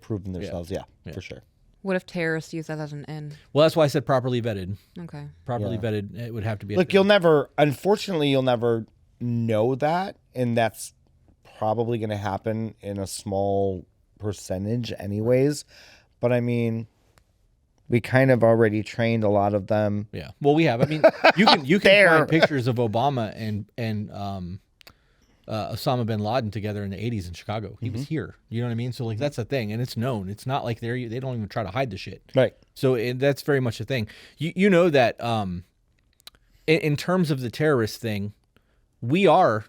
Speaker 3: proven
Speaker 1: Yeah.
Speaker 3: themselves. Yeah, for sure.
Speaker 2: What if terrorists use that as an end?
Speaker 1: Well, that's why I said properly vetted.
Speaker 2: Okay.
Speaker 1: Properly vetted, it would have to be.
Speaker 3: Look, unfortunately, you'll never know that, and that's probably going to happen in a small percentage, anyways. But I mean, we kind of already trained a lot of them.
Speaker 1: Yeah. Well, we have. I mean, you can find pictures of Obama and Osama bin Laden together in the 80s in Chicago. He was here. You know what I mean? So like that's a thing, and it's known. It's not like they don't even try to hide the shit.
Speaker 3: Right.
Speaker 1: So that's very much a thing. You know that in terms of the terrorist thing, we are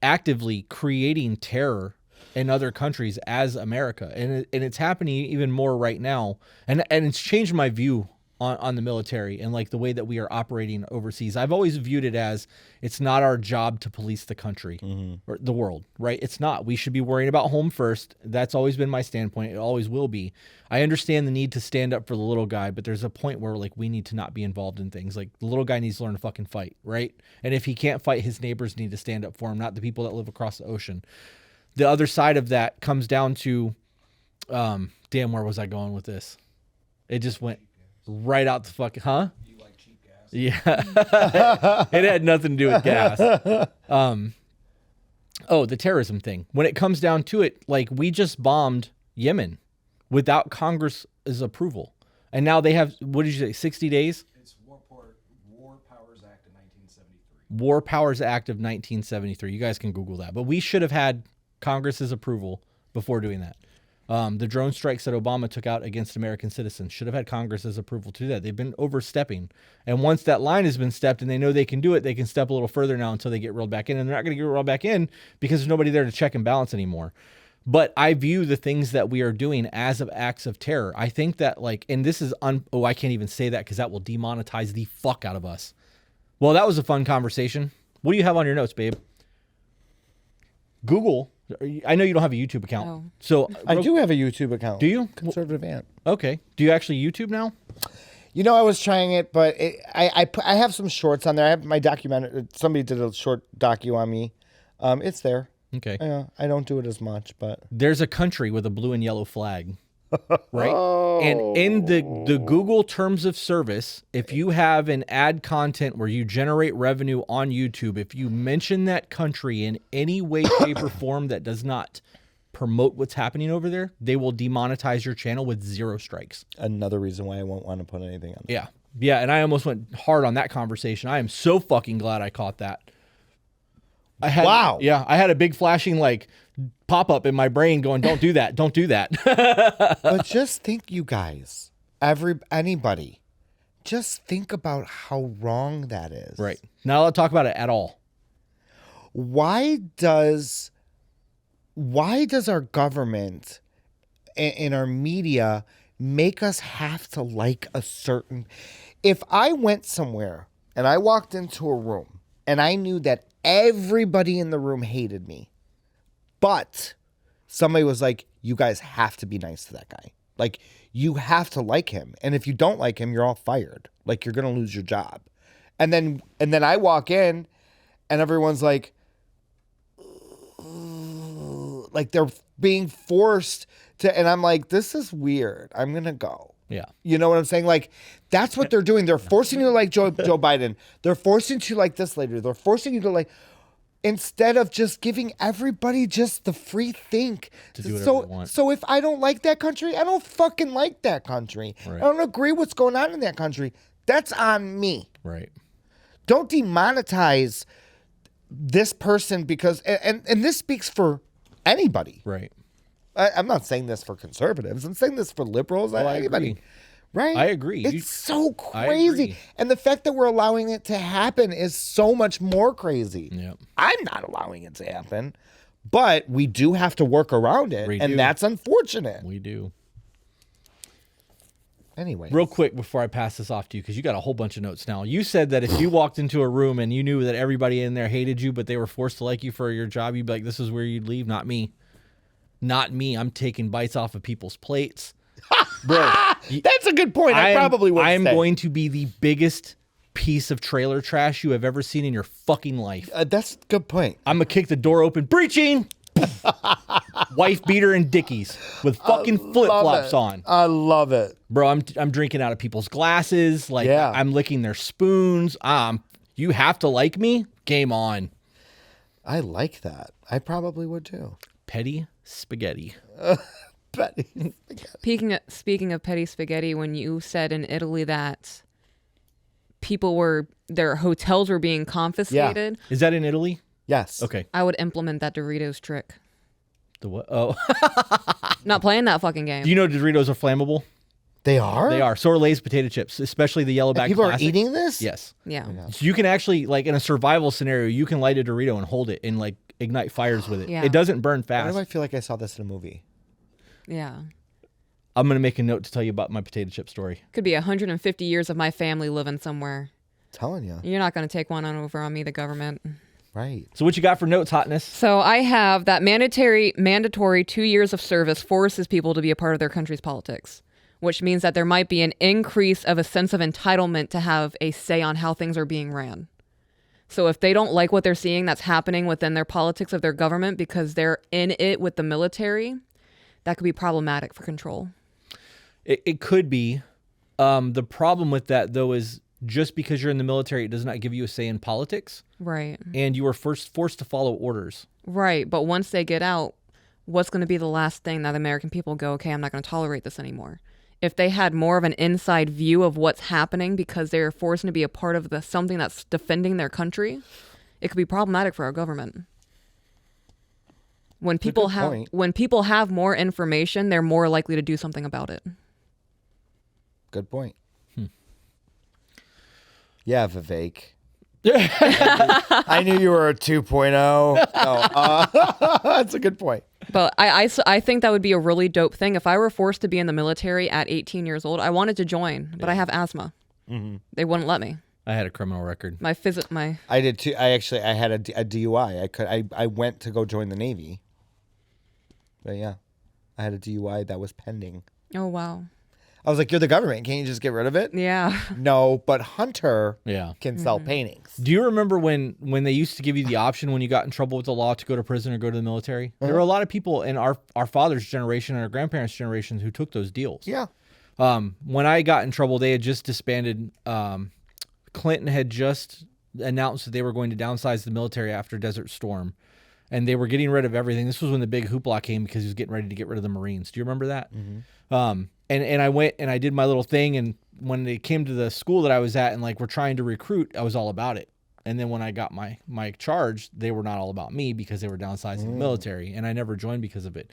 Speaker 1: actively creating terror in other countries as America, and it's happening even more right now. And it's changed my view on the military and like the way that we are operating overseas. I've always viewed it as it's not our job to police the country or the world, right? It's not. We should be worrying about home first. That's always been my standpoint. It always will be. I understand the need to stand up for the little guy, but there's a point where like we need to not be involved in things. Like the little guy needs to learn to fucking fight, right? And if he can't fight, his neighbors need to stand up for him, not the people that live across the ocean. The other side of that comes down to, damn, where was I going with this? It just went right out the fucking, huh? You like cheap gas? Yeah. It had nothing to do with gas. The terrorism thing. When it comes down to it, like we just bombed Yemen without Congress's approval. And now they have, what did you say, 60 days?
Speaker 4: It's War Powers Act of 1973.
Speaker 1: War Powers Act of 1973. You guys can Google that. But we should have had Congress's approval before doing that. The drone strikes that Obama took out against American citizens should have had Congress's approval to do that. They've been overstepping. And once that line has been stepped and they know they can do it, they can step a little further now until they get reeled back in. And they're not going to get reeled back in because there's nobody there to check and balance anymore. But I view the things that we are doing as of acts of terror. I think that like, and this is, I can't even say that because that will demonetize the fuck out of us. Well, that was a fun conversation. What do you have on your notes, babe? Google. I know you don't have a YouTube account.
Speaker 2: Oh.
Speaker 1: So
Speaker 3: I do have a YouTube account.
Speaker 1: Do you?
Speaker 3: Conservative Ant.
Speaker 1: Okay. Do you actually YouTube now?
Speaker 3: You know, I was trying it, but I have some shorts on there. I have my documentary. Somebody did a short docu on me. It's there.
Speaker 1: Okay.
Speaker 3: Yeah, I don't do it as much, but
Speaker 1: There's a country with a blue and yellow flag, right? And in the Google terms of service, if you have an ad content where you generate revenue on YouTube, if you mention that country in any way, shape, or form that does not promote what's happening over there, they will demonetize your channel with 0 strikes.
Speaker 3: another reason why I won't want to put anything on.
Speaker 1: Yeah. Yeah, and I almost went hard on that conversation. I am so fucking glad I caught that.
Speaker 3: Wow.
Speaker 1: Yeah, I had a big flashing like pop-up in my brain going, don't do that, don't do that.
Speaker 3: But just think, you guys, anybody, just think about how wrong that is.
Speaker 1: Right. Not allowed to talk about it at all.
Speaker 3: Why does our government and our media make us have to like a certain... If I went somewhere and I walked into a room and I knew that everybody in the room hated me, but somebody was like, you guys have to be nice to that guy. Like, you have to like him. And if you don't like him, you're all fired. Like, you're going to lose your job. And then I walk in and everyone's like they're being forced to, and I'm like, this is weird. I'm going to go.
Speaker 1: Yeah.
Speaker 3: You know what I'm saying? Like, that's what they're doing. They're forcing you to like Joe Biden. They're forcing you to like this lady. They're forcing you to like, instead of just giving everybody just the free think.
Speaker 1: To do whatever they want.
Speaker 3: So if I don't like that country, I don't fucking like that country.
Speaker 1: Right.
Speaker 3: I don't agree what's going on in that country. That's on me.
Speaker 1: Right.
Speaker 3: Don't demonetize this person because, and this speaks for anybody.
Speaker 1: Right.
Speaker 3: I'm not saying this for conservatives. I'm saying this for liberals.
Speaker 1: I
Speaker 3: Anybody.
Speaker 1: agree.
Speaker 3: Right?
Speaker 1: I agree.
Speaker 3: It's so
Speaker 1: I
Speaker 3: crazy.
Speaker 1: agree.
Speaker 3: And the fact that we're allowing it to happen is so much more crazy.
Speaker 1: Yeah.
Speaker 3: I'm not allowing it to happen, but we do have to work around it.
Speaker 1: We
Speaker 3: And
Speaker 1: do.
Speaker 3: that's unfortunate.
Speaker 1: We do.
Speaker 3: Anyway.
Speaker 1: Real quick before I pass this off to you, because you got a whole bunch of notes now. You said that if you walked into a room and you knew that everybody in there hated you, but they were forced to like you for your job, you'd be like, this is where you'd leave. Not me. Not me. I'm taking bites off of people's plates. Bro,
Speaker 3: That's a good point. I probably would.
Speaker 1: I am going to be the biggest piece of trailer trash you have ever seen in your fucking life.
Speaker 3: That's a good point.
Speaker 1: I'm going to kick the door open. Breaching! Wife beater and dickies with fucking flip-flops on.
Speaker 3: I love it.
Speaker 1: Bro, I'm drinking out of people's glasses. Like,
Speaker 3: Yeah.
Speaker 1: I'm licking their spoons. You have to like me? Game on.
Speaker 3: I like that. I probably would too.
Speaker 1: Petty spaghetti.
Speaker 3: But
Speaker 2: Speaking of petty spaghetti, when you said in Italy that their hotels were being confiscated,
Speaker 1: Is that in Italy?
Speaker 3: yes.
Speaker 1: Okay.
Speaker 2: I would implement that Doritos trick.
Speaker 1: The what? Oh.
Speaker 2: Not playing that fucking game.
Speaker 1: Do you know Doritos are flammable?
Speaker 3: They are?
Speaker 1: They are. So are Lay's potato chips, especially the yellowback
Speaker 3: People
Speaker 1: classic.
Speaker 3: are eating this?
Speaker 1: Yes.
Speaker 2: Yeah.
Speaker 1: So you can actually, like in a survival scenario, you can light a Dorito and hold it and like ignite fires with it.
Speaker 2: Yeah.
Speaker 1: It doesn't burn
Speaker 3: Why
Speaker 1: fast.
Speaker 3: do I feel like I saw this in a movie?
Speaker 2: Yeah.
Speaker 1: I'm going to make a note to tell you about my potato chip story.
Speaker 2: Could be 150 years of my family living somewhere.
Speaker 3: Telling you.
Speaker 2: You're not going to take one on over on me, the government.
Speaker 3: Right.
Speaker 1: So what you got for notes, hotness?
Speaker 2: So I have that mandatory 2 years of service forces people to be a part of their country's politics, which means that there might be an increase of a sense of entitlement to have a say on how things are being ran. So if they don't like what they're seeing that's happening within their politics of their government because they're in it with the military, that could be problematic for control.
Speaker 1: It could be. The problem with that, though, is just because you're in the military, it does not give you a say in politics.
Speaker 2: Right.
Speaker 1: And you are forced to follow orders.
Speaker 2: Right. But once they get out, what's going to be the last thing that American people go, okay, I'm not going to tolerate this anymore? If they had more of an inside view of what's happening because they're forced to be a part of something that's defending their country, it could be problematic for our government. When people have more information, they're more likely to do something about it.
Speaker 3: Good point. Yeah, Vivek. I knew you were a 2.0. No, that's a good point.
Speaker 2: But I think that would be a really dope thing. If I were forced to be in the military at 18 years old, I wanted to join, but I have asthma. Mm-hmm. They wouldn't let me.
Speaker 1: I had a criminal record.
Speaker 3: I did too. I had a DUI. I went to go join the Navy. But yeah, I had a DUI that was pending.
Speaker 2: Oh, wow.
Speaker 3: I was like, you're the government. Can't you just get rid of it?
Speaker 2: Yeah.
Speaker 3: No, but Hunter
Speaker 1: Yeah.
Speaker 3: can sell paintings.
Speaker 1: Do you remember when they used to give you the option when you got in trouble with the law to go to prison or go to the military? There were a lot of people in our father's generation and our grandparents' generation who took those deals.
Speaker 3: Yeah.
Speaker 1: When I got in trouble, they had just disbanded. Clinton had just announced that they were going to downsize the military after Desert Storm, and they were getting rid of everything. This was when the big hoopla came because he was getting ready to get rid of the Marines. Do you remember that? And I went and I did my little thing, and when they came to the school that I was at and like were trying to recruit, I was all about it. And then when I got my charge, they were not all about me because they were downsizing the military, and I never joined because of it.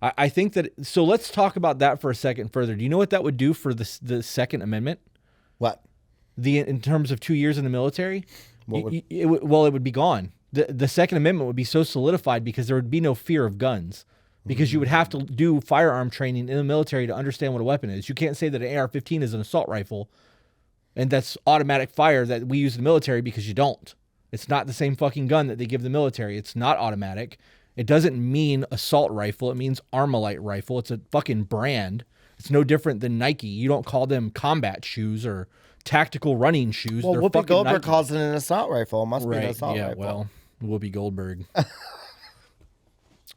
Speaker 1: I think that, so let's talk about that for a second further. Do you know what that would do for the Second Amendment?
Speaker 3: What?
Speaker 1: In terms of 2 years in the military?
Speaker 3: What
Speaker 1: it would be gone. The Second Amendment would be so solidified because there would be no fear of guns. Because you would have to do firearm training in the military to understand what a weapon is. You can't say that an AR-15 is an assault rifle and that's automatic fire that we use in the military, because you don't. It's not the same fucking gun that they give the military. It's not automatic. It doesn't mean assault rifle. It means Armalite rifle. It's a fucking brand. It's no different than Nike. You don't call them combat shoes or tactical running shoes.
Speaker 3: Well,
Speaker 1: They're
Speaker 3: Whoopi
Speaker 1: fucking
Speaker 3: Goldberg
Speaker 1: Nike.
Speaker 3: calls it an assault rifle. It must be an
Speaker 1: Right.
Speaker 3: assault
Speaker 1: Yeah.
Speaker 3: rifle.
Speaker 1: Well, Whoopi Goldberg.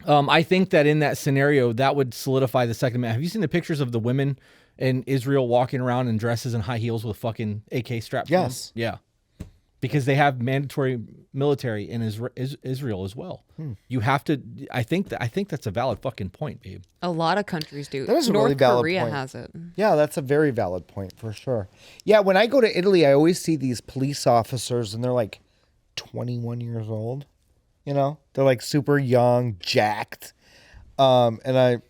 Speaker 1: I think that in that scenario, that would solidify the Second Amendment. Have you seen the pictures of the women in Israel walking around in dresses and high heels with fucking AK straps? to them?
Speaker 3: Yes.
Speaker 1: Yeah. Because they have mandatory military in Israel as well. You have to. I think that's a valid fucking point, babe.
Speaker 2: A lot of countries do.
Speaker 3: That is a
Speaker 2: North
Speaker 3: really valid
Speaker 2: Korea
Speaker 3: point.
Speaker 2: has it.
Speaker 3: Yeah, that's a very valid point for sure. Yeah, when I go to Italy, I always see these police officers and they're like 21 years old. You know, they're like super young, jacked. And I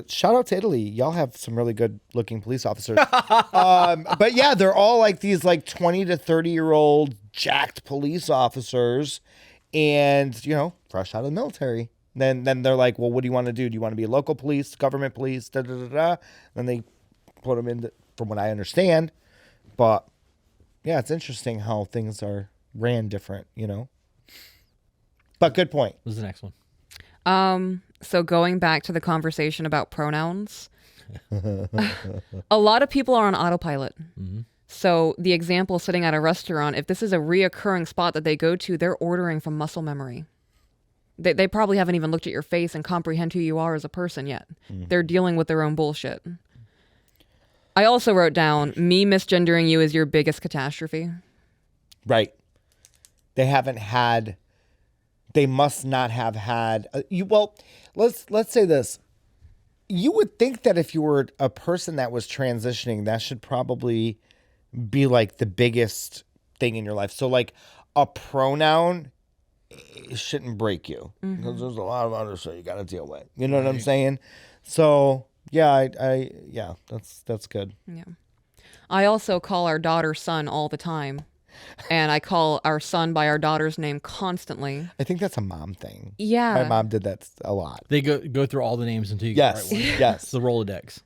Speaker 3: shout out to Italy. Y'all have some really good looking police officers. But yeah, they're all like these like 20 to 30-year-old jacked police officers, and you know, fresh out of the military. Then they're like, well, what do you want to do? Do you want to be local police, government police, da da da da? Then they put them in, from what I understand. But yeah, it's interesting how things are ran different, you know. But good point.
Speaker 1: What was the next one?
Speaker 2: So going back to the conversation about pronouns, a lot of people are on autopilot. So the example sitting at a restaurant, if this is a reoccurring spot that they go to, they're ordering from muscle memory. They probably haven't even looked at your face and comprehend who you are as a person yet. They're dealing with their own bullshit. I also wrote down, me misgendering you is your biggest catastrophe.
Speaker 3: Right. They must not have had well, let's say this. You would think that if you were a person that was transitioning, that should probably be like the biggest thing in your life. So like a pronoun, it shouldn't break you, because there's a lot of other shit you got to deal with. You know what I'm saying? So yeah, yeah, that's good.
Speaker 2: Yeah. I also call our daughter son all the time. And I call our son by our daughter's name constantly.
Speaker 3: I think that's a mom thing.
Speaker 2: Yeah.
Speaker 3: My mom did that a lot.
Speaker 1: They go through all the names until you get the
Speaker 3: Yes,
Speaker 1: right one.
Speaker 3: yes.
Speaker 1: It's the Rolodex.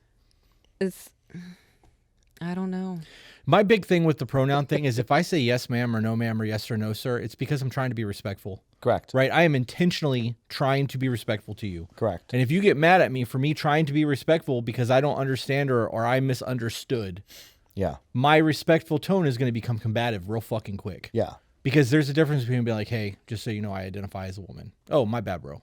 Speaker 2: I don't know.
Speaker 1: My big thing with the pronoun thing is if I say yes, ma'am, or no, ma'am, or yes or no, sir, it's because I'm trying to be respectful.
Speaker 3: Correct.
Speaker 1: Right? I am intentionally trying to be respectful to you.
Speaker 3: Correct.
Speaker 1: And if you get mad at me for me trying to be respectful because I don't understand or I misunderstood,
Speaker 3: Yeah.
Speaker 1: my respectful tone is going to become combative real fucking quick.
Speaker 3: Yeah.
Speaker 1: Because there's a difference between being like, hey, just so you know, I identify as a woman. Oh, my bad, bro.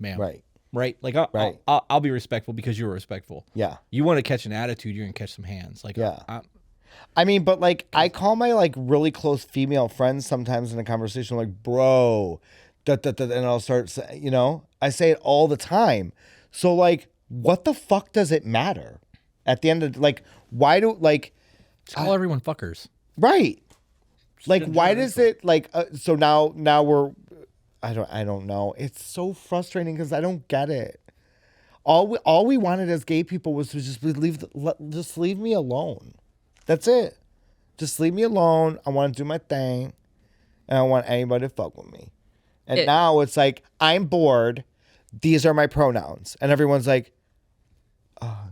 Speaker 1: Ma'am.
Speaker 3: Right.
Speaker 1: Right? Like,
Speaker 3: Right.
Speaker 1: I'll be respectful because you're respectful.
Speaker 3: Yeah.
Speaker 1: You want to catch an attitude, you're going to catch some hands. Like,
Speaker 3: Yeah. I mean, but like, I call my like really close female friends sometimes in a conversation like, bro, and I'll start, you know, I say it all the time. So like, what the fuck does it matter? At the end of, like, why do, like,
Speaker 1: just call everyone fuckers.
Speaker 3: right. Like, why does it, like, so now we're, I don't know. It's so frustrating because I don't get it. All we wanted as gay people was to just leave me alone. That's it. Just leave me alone. I want to do my thing. And I don't want anybody to fuck with me. And now it's like, I'm bored. These are my pronouns. And everyone's like,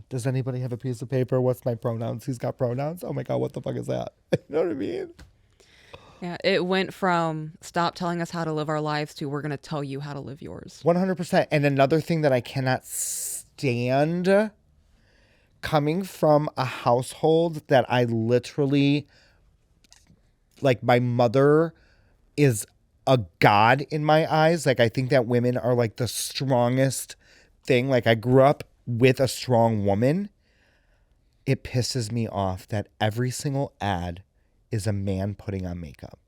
Speaker 3: does anybody have a piece of paper? What's my pronouns? He's got pronouns? Oh my God, what the fuck is that? You know what I mean?
Speaker 2: Yeah, it went from stop telling us how to live our lives to we're going to tell you how to live yours.
Speaker 3: 100%. And another thing that I cannot stand, coming from a household that I literally, like, my mother is a god in my eyes. Like, I think that women are like the strongest thing. Like, I grew up with a strong woman. It pisses me off that every single ad is a man putting on makeup.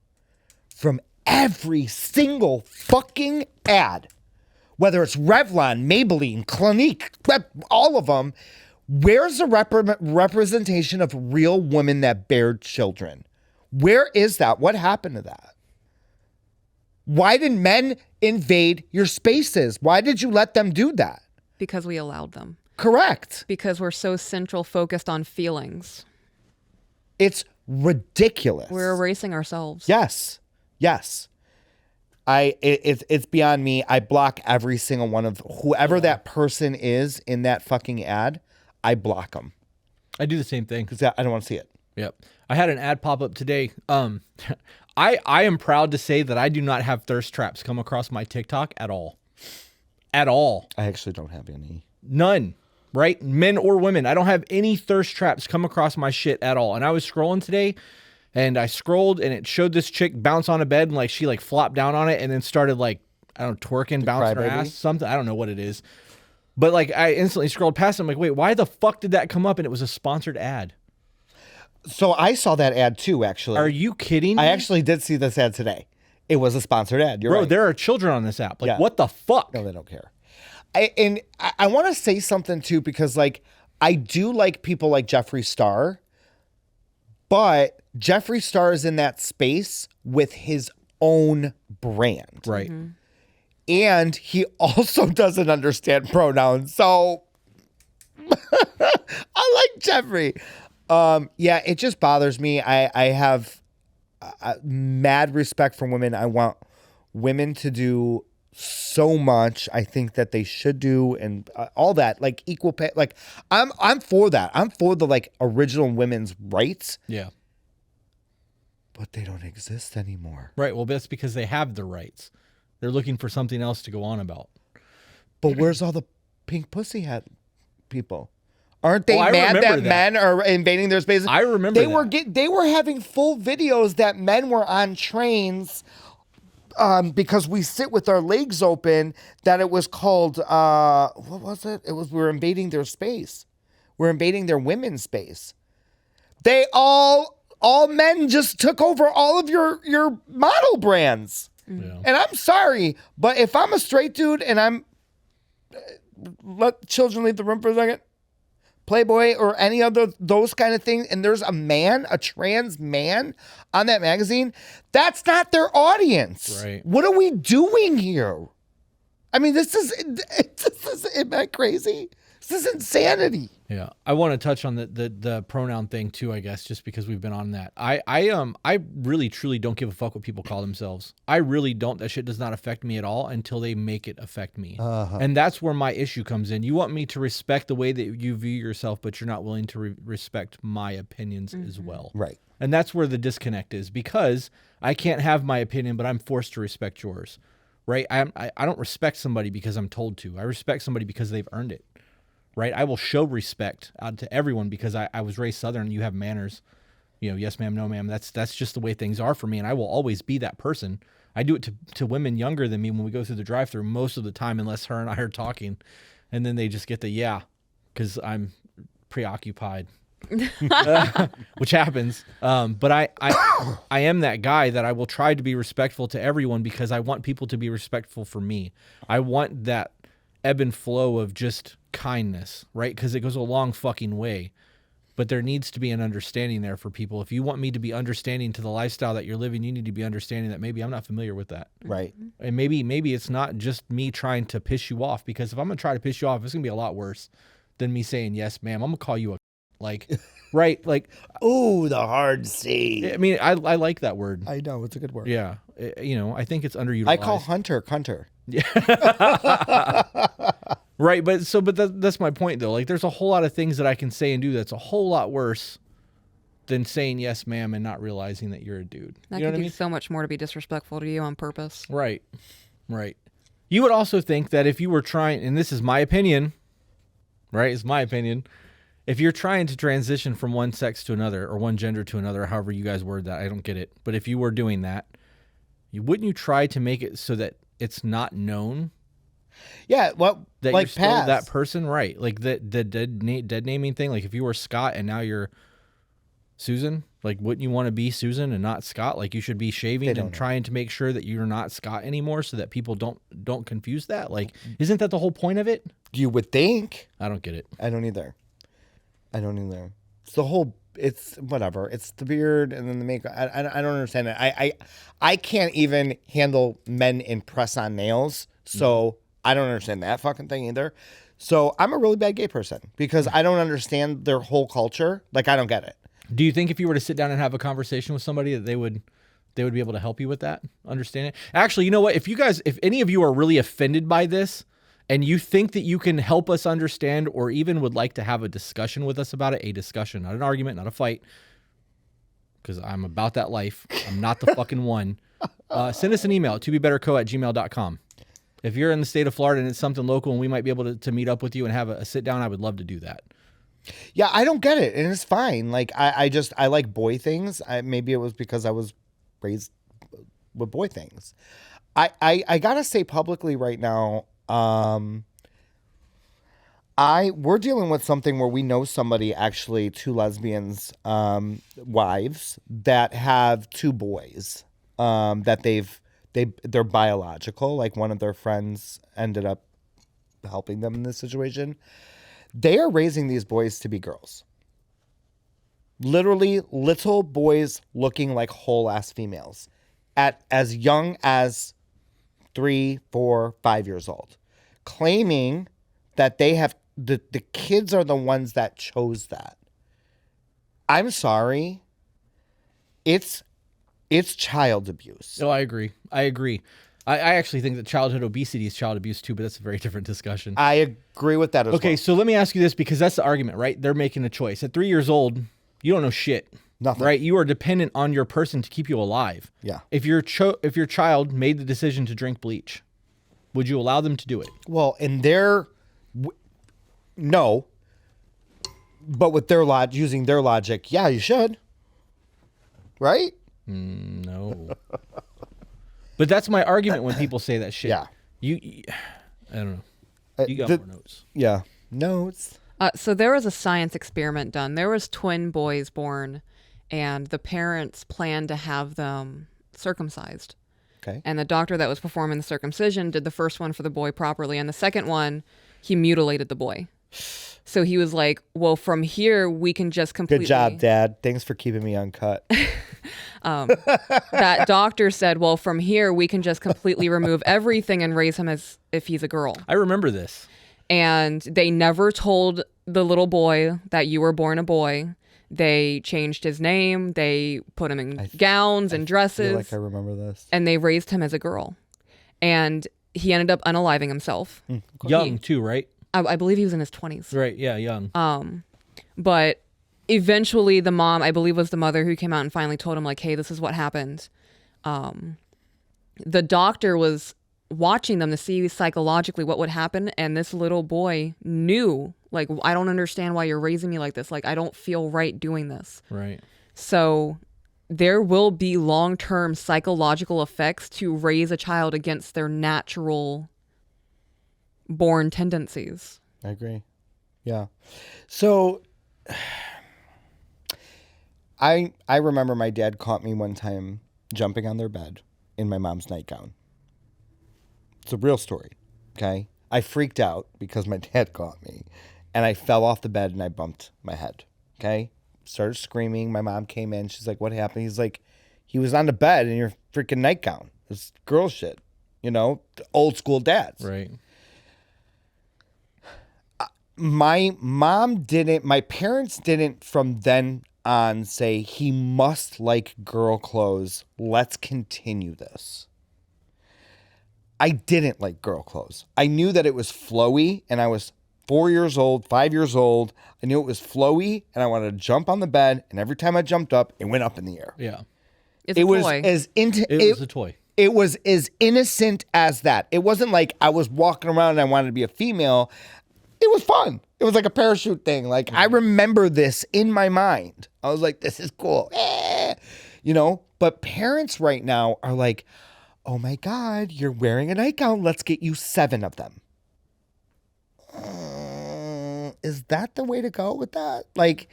Speaker 3: From every single fucking ad, whether it's Revlon, Maybelline, Clinique, all of them, where's the representation of real women that bear children? Where is that? What happened to that? Why did men invade your spaces? Why did you let them do that?
Speaker 2: Because we allowed them.
Speaker 3: Correct.
Speaker 2: Because we're so central focused on feelings.
Speaker 3: It's ridiculous.
Speaker 2: We're erasing ourselves.
Speaker 3: Yes. It's beyond me. I block every single one of whoever that person is in that fucking ad. I block them
Speaker 1: I do the same thing.
Speaker 3: because I don't want to see it.
Speaker 1: Yep. I had an ad pop up today. I am proud to say that I do not have thirst traps come across my TikTok at all. At all.
Speaker 3: I actually don't have any.
Speaker 1: None. Right? Men or women. I don't have any thirst traps come across my shit at all. And I was scrolling today and I scrolled and it showed this chick bounce on a bed and like she like flopped down on it and then started like, I don't know, twerking, bouncing her ass, something. I don't know what it is. But like I instantly scrolled past it. I'm like, wait, why the fuck did that come up? And it was a sponsored ad.
Speaker 3: So I saw that ad too, actually.
Speaker 1: Are you kidding me?
Speaker 3: I actually did see this ad today. It was a sponsored ad. You're
Speaker 1: Bro,
Speaker 3: right.
Speaker 1: there are children on this app. Like,
Speaker 3: Yeah.
Speaker 1: what the fuck?
Speaker 3: No, they don't care. I want to say something too, because like I do like people like Jeffree Star, but Jeffree Star is in that space with his own brand.
Speaker 1: Right.
Speaker 2: Mm-hmm.
Speaker 3: And he also doesn't understand pronouns. So I like Jeffree. Yeah, it just bothers me. I have mad respect for women. I want women to do so much. I think that they should do and all that, like equal pay. Like I'm for that. I'm for the like original women's rights,
Speaker 1: Yeah.
Speaker 3: but they don't exist anymore.
Speaker 1: Right. Well, that's because they have the rights. They're looking for something else to go on about.
Speaker 3: But where's all the pink pussy hat people? Aren't they
Speaker 1: Oh, I
Speaker 3: mad
Speaker 1: remember
Speaker 3: that
Speaker 1: that.
Speaker 3: men are invading their spaces?
Speaker 1: I remember
Speaker 3: they were having full videos that men were on trains because we sit with our legs open, that it was called what was it? It was we're invading their space. We're invading their women's space. They all men just took over all of your model brands.
Speaker 1: Yeah.
Speaker 3: And I'm sorry, but if I'm a straight dude and I'm let children leave the room for a second, Playboy or any other those kind of things, and there's a trans man on that magazine, that's not their audience.
Speaker 1: Right.
Speaker 3: What are we doing here? I mean, this is isn't that crazy? This is insanity.
Speaker 1: Yeah. I want to touch on the pronoun thing too, I guess, just because we've been on that. I really truly don't give a fuck what people call themselves. I really don't. That shit does not affect me at all until they make it affect me. And that's where my issue comes in. You want me to respect the way that you view yourself, but you're not willing to respect my opinions as well.
Speaker 3: Right.
Speaker 1: And that's where the disconnect is, because I can't have my opinion, but I'm forced to respect yours. Right? I don't respect somebody because I'm told to. I respect somebody because they've earned it. Right? I will show respect out to everyone because I was raised Southern. You have manners. You know, yes, ma'am, no, ma'am. That's just the way things are for me, and I will always be that person. I do it to women younger than me when we go through the drive-thru most of the time, unless her and I are talking, and then they just get the yeah, because I'm preoccupied, which happens. But I am that guy that I will try to be respectful to everyone because I want people to be respectful for me. I want that ebb and flow of just kindness, right? Because it goes a long fucking way. But there needs to be an understanding there for people. If you want me to be understanding to the lifestyle that you're living, you need to be understanding that maybe I'm not familiar with that.
Speaker 3: Right.
Speaker 1: And maybe it's not just me trying to piss you off, because if I'm going to try to piss you off, it's going to be a lot worse than me saying, yes, ma'am, I'm going to call you a like, right? Like,
Speaker 3: Ooh, the hard C.
Speaker 1: I mean, I like that word.
Speaker 3: I know, it's a good word.
Speaker 1: Yeah. You know, I think it's underutilized.
Speaker 3: I call Hunter.
Speaker 1: Right, but that's my point though. Like, there's a whole lot of things that I can say and do that's a whole lot worse than saying yes, ma'am, and not realizing that you're a dude.
Speaker 2: I
Speaker 1: You know
Speaker 2: could
Speaker 1: what I
Speaker 2: do
Speaker 1: mean?
Speaker 2: so much more to be disrespectful to you on purpose.
Speaker 1: Right. You would also think that if you were trying, and this is my opinion, right? It's my opinion. if you're trying to transition from one sex to another or one gender to another, however you guys word that, I don't get it. But if you were doing that, wouldn't you try to make it so that it's not known
Speaker 3: Yeah, well,
Speaker 1: that
Speaker 3: like
Speaker 1: you're still
Speaker 3: Paz.
Speaker 1: that person, right? Like the dead naming thing. Like if you were Scott and now you're Susan, like wouldn't you want to be Susan and not Scott? Like you should be shaving and trying to make sure that you're not Scott anymore, so that people don't confuse that. Like, isn't that the whole point of it?
Speaker 3: You would think.
Speaker 1: I don't get it.
Speaker 3: I don't either. It's the whole. It's whatever. It's the beard and then the makeup. I don't understand it. I can't even handle men in press-on nails. So I don't understand that fucking thing either. So I'm a really bad gay person because I don't understand their whole culture. Like I don't get it.
Speaker 1: Do you think if you were to sit down and have a conversation with somebody that they would be able to help you with that? Understand it? Actually, you know what? If any of you are really offended by this and you think that you can help us understand or even would like to have a discussion with us about it, a discussion, not an argument, not a fight, because I'm about that life. I'm not the fucking one. Send us an email at tobebetterco@gmail.com. If you're in the state of Florida and it's something local and we might be able to meet up with you and have a sit down, I would love to do that.
Speaker 3: Yeah, I don't get it, and it's fine. Like I like boy things. Maybe it was because I was raised with boy things. I gotta say publicly right now, we're dealing with something where we know somebody, actually two lesbians, wives that have two boys, that they're biological. Like one of their friends ended up helping them in this situation. They are raising these boys to be girls. Literally little boys looking like whole ass females at as young as 3, 4, 5 years old, claiming that they have the kids are the ones that chose that. I'm sorry. It's child abuse.
Speaker 1: No, I agree. I actually think that childhood obesity is child abuse too, but that's a very different discussion.
Speaker 3: I agree with that as well.
Speaker 1: Okay, so let me ask you this, because that's the argument, right? They're making a choice. At 3 years old, you don't know shit.
Speaker 3: Nothing.
Speaker 1: Right? You are dependent on your person to keep you alive.
Speaker 3: Yeah.
Speaker 1: If your child made the decision to drink bleach, would you allow them to do it?
Speaker 3: Well, no. But with using their logic, yeah, you should. Right?
Speaker 1: No. But that's my argument when people say that shit.
Speaker 3: Yeah.
Speaker 1: I don't know. You got more notes.
Speaker 3: Yeah. Notes.
Speaker 2: So there was a science experiment done. There was twin boys born, and the parents planned to have them circumcised.
Speaker 3: Okay.
Speaker 2: And the doctor that was performing the circumcision did the first one for the boy properly, and the second one, he mutilated the boy. So he was like, well, from here, we can just completely...
Speaker 3: Good job, Dad. Thanks for keeping me uncut.
Speaker 2: That doctor said, well, from here, we can just completely remove everything and raise him as if he's a girl.
Speaker 1: I remember this.
Speaker 2: And they never told the little boy that you were born a boy. They changed his name. They put him in gowns and dresses.
Speaker 3: I feel like I remember this.
Speaker 2: And they raised him as a girl. And he ended up unaliving himself.
Speaker 1: Young too, right?
Speaker 2: I believe he was in his 20s.
Speaker 1: Right, yeah, young.
Speaker 2: But eventually the mom, I believe was the mother, who came out and finally told him, like, hey, this is what happened. The doctor was watching them to see psychologically what would happen, and this little boy knew, like, I don't understand why you're raising me like this. Like, I don't feel right doing this.
Speaker 1: Right.
Speaker 2: So there will be long-term psychological effects to raise a child against their natural born tendencies.
Speaker 3: I agree. Yeah. So I remember my dad caught me one time jumping on their bed in my mom's nightgown. It's a real story. Okay. I freaked out because my dad caught me, and I fell off the bed and I bumped my head. Okay. Started screaming. My mom came in. She's like, what happened? He's like, he was on the bed in your freaking nightgown. It's girl shit. You know, old school dads.
Speaker 1: Right.
Speaker 3: My parents didn't from then on say he must like girl clothes. Let's continue this. I didn't like girl clothes. I knew that it was flowy, and I was 4 years old, 5 years old. I knew it was flowy, and I wanted to jump on the bed, and every time I jumped up, it went up in the air.
Speaker 1: Yeah.
Speaker 2: It's a
Speaker 3: was
Speaker 2: toy.
Speaker 1: It was a toy.
Speaker 3: It was as innocent as that. It wasn't like I was walking around and I wanted to be a female. it was fun. It was like a parachute thing. Like I remember this in my mind. I was like, this is cool. You know, but parents right now are like, oh my God, you're wearing a nightgown. Let's get you 7 of them. Is that the way to go with that? Like,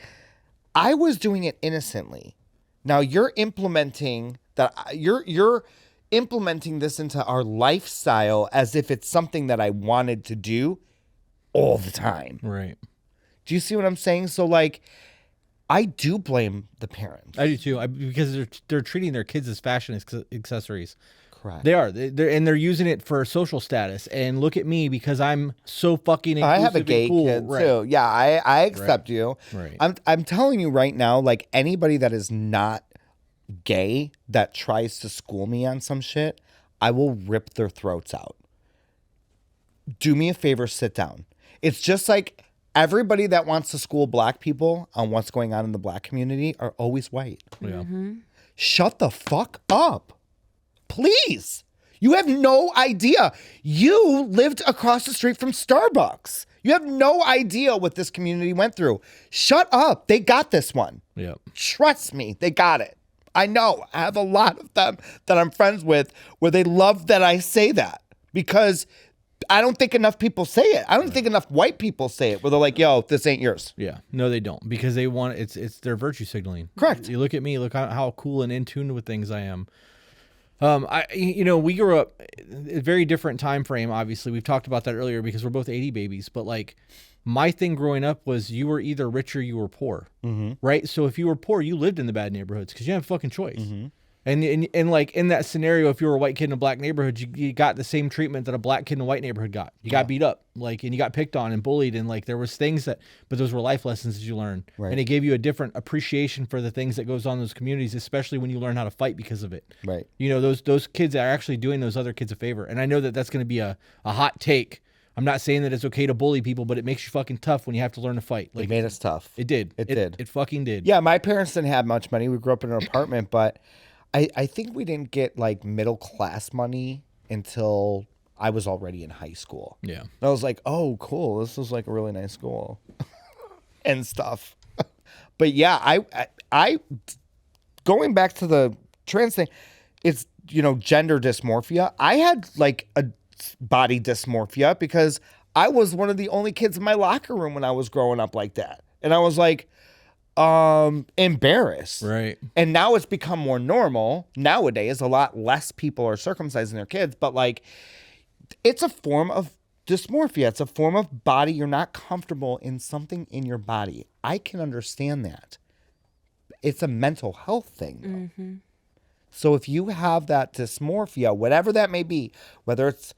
Speaker 3: I was doing it innocently. Now you're implementing that. You're implementing this into our lifestyle as if it's something that I wanted to do all the time.
Speaker 1: Right.
Speaker 3: Do you see what I'm saying? So like, I do blame the parents.
Speaker 1: I do too, because they're treating their kids as fashion accessories.
Speaker 3: Correct.
Speaker 1: They are. They're using it for social status. And look at me because I'm so fucking inclusive.
Speaker 3: I have a gay
Speaker 1: and cool.
Speaker 3: kid
Speaker 1: Right.
Speaker 3: too. Yeah, I accept you.
Speaker 1: Right.
Speaker 3: I'm telling you right now, like anybody that is not gay that tries to school me on some shit, I will rip their throats out. Do me a favor, sit down. It's just like everybody that wants to school black people on what's going on in the black community are always white.
Speaker 1: Yeah.
Speaker 3: Shut the fuck up. Please. You have no idea. You lived across the street from Starbucks. You have no idea what this community went through. Shut up. They got this one.
Speaker 1: Yeah.
Speaker 3: Trust me, they got it. I know. I have a lot of them that I'm friends with where they love that I say that because I don't think enough people say it. I don't think enough white people say it where they're like, yo, this ain't yours.
Speaker 1: Yeah. No, they don't because they want it's their virtue signaling.
Speaker 3: Correct.
Speaker 1: You look at me, look how cool and in tune with things I am. We grew up a very different time frame. Obviously, we've talked about that earlier because we're both 80 babies. But like, my thing growing up was you were either rich or you were poor, right? So if you were poor, you lived in the bad neighborhoods because you didn't have a fucking choice. And like in that scenario, if you were a white kid in a black neighborhood, you got the same treatment that a black kid in a white neighborhood got. You got beat up, like, and you got picked on and bullied, and like there was things but those were life lessons that you learned,
Speaker 3: Right.
Speaker 1: and it gave you a different appreciation for the things that goes on in those communities, especially when you learn how to fight because of it.
Speaker 3: Right.
Speaker 1: You know, those kids are actually doing those other kids a favor, and I know that that's going to be a hot take. I'm not saying that it's okay to bully people, but it makes you fucking tough when you have to learn to fight. Like
Speaker 3: It made us tough.
Speaker 1: it did.
Speaker 3: It did.
Speaker 1: It fucking did.
Speaker 3: Yeah, my parents didn't have much money. We grew up in an apartment, but I think we didn't get like middle class money until I was already in high school.
Speaker 1: Yeah.
Speaker 3: And I was like, oh, cool. This is like a really nice school and stuff. But yeah, I going back to the trans thing, it's, gender dysmorphia. I had like a body dysmorphia because I was one of the only kids in my locker room when I was growing up like that. And I was like, embarrassed.
Speaker 1: Right.
Speaker 3: And now it's become more normal. Nowadays, a lot less people are circumcising their kids, but like it's a form of dysmorphia. It's a form of body. You're not comfortable in something in your body. I can understand that. It's a mental health thing. Though. So if you have that dysmorphia, whatever that may be, whether it's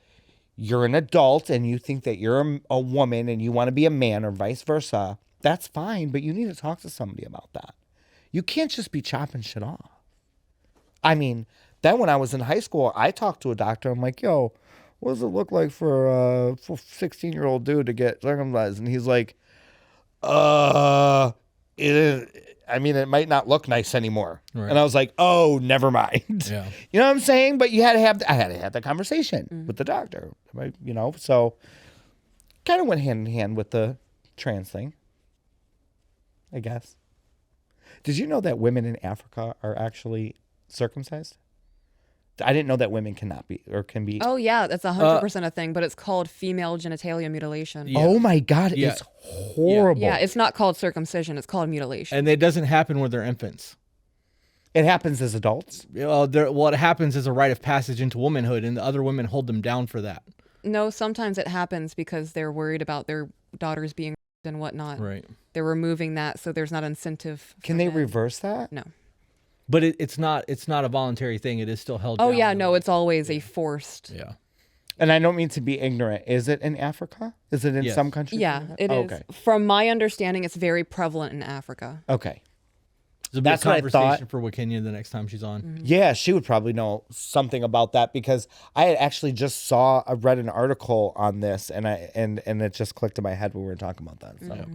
Speaker 3: you're an adult and you think that you're a woman and you want to be a man or vice versa, that's fine, but you need to talk to somebody about that. You can't just be chopping shit off. I mean, then when I was in high school, I talked to a doctor. I'm like, yo, what does it look like for a 16-year-old dude to get circumcised? And he's like, it might not look nice anymore. Right. And I was like, oh, never mind.
Speaker 1: Yeah.
Speaker 3: You know what I'm saying? But I had to have that conversation with the doctor, so kind of went hand in hand with the trans thing, I guess. Did you know that women in Africa are actually circumcised? I didn't know that women cannot be or can be.
Speaker 2: Oh yeah, that's 100% a thing, but it's called female genitalia mutilation.
Speaker 1: Yeah.
Speaker 3: Oh my God,
Speaker 1: Yeah.
Speaker 3: it's horrible.
Speaker 2: Yeah, it's not called circumcision; it's called mutilation.
Speaker 1: And it doesn't happen when they're infants.
Speaker 3: It happens as adults.
Speaker 1: Well, it happens as a rite of passage into womanhood, and the other women hold them down for that.
Speaker 2: No, sometimes it happens because they're worried about their daughters being and whatnot.
Speaker 1: Right.
Speaker 2: They're removing that, so there's not incentive.
Speaker 3: Can they reverse that?
Speaker 2: No.
Speaker 1: But it's not a voluntary thing. It is still held down.
Speaker 2: Oh yeah, no, it's always a forced.
Speaker 1: Yeah.
Speaker 3: And I don't mean to be ignorant. Is it in Africa? Is it in
Speaker 1: Yes.
Speaker 3: some countries?
Speaker 2: Yeah, it is.
Speaker 3: Okay.
Speaker 2: From my understanding, it's very prevalent in Africa.
Speaker 3: Okay.
Speaker 1: It's a
Speaker 3: That's
Speaker 1: big
Speaker 3: what I
Speaker 1: conversation
Speaker 3: thought.
Speaker 1: for Wakenya the next time she's on.
Speaker 3: Yeah, she would probably know something about that because I had actually just read an article on this and it just clicked in my head when we were talking about that. So.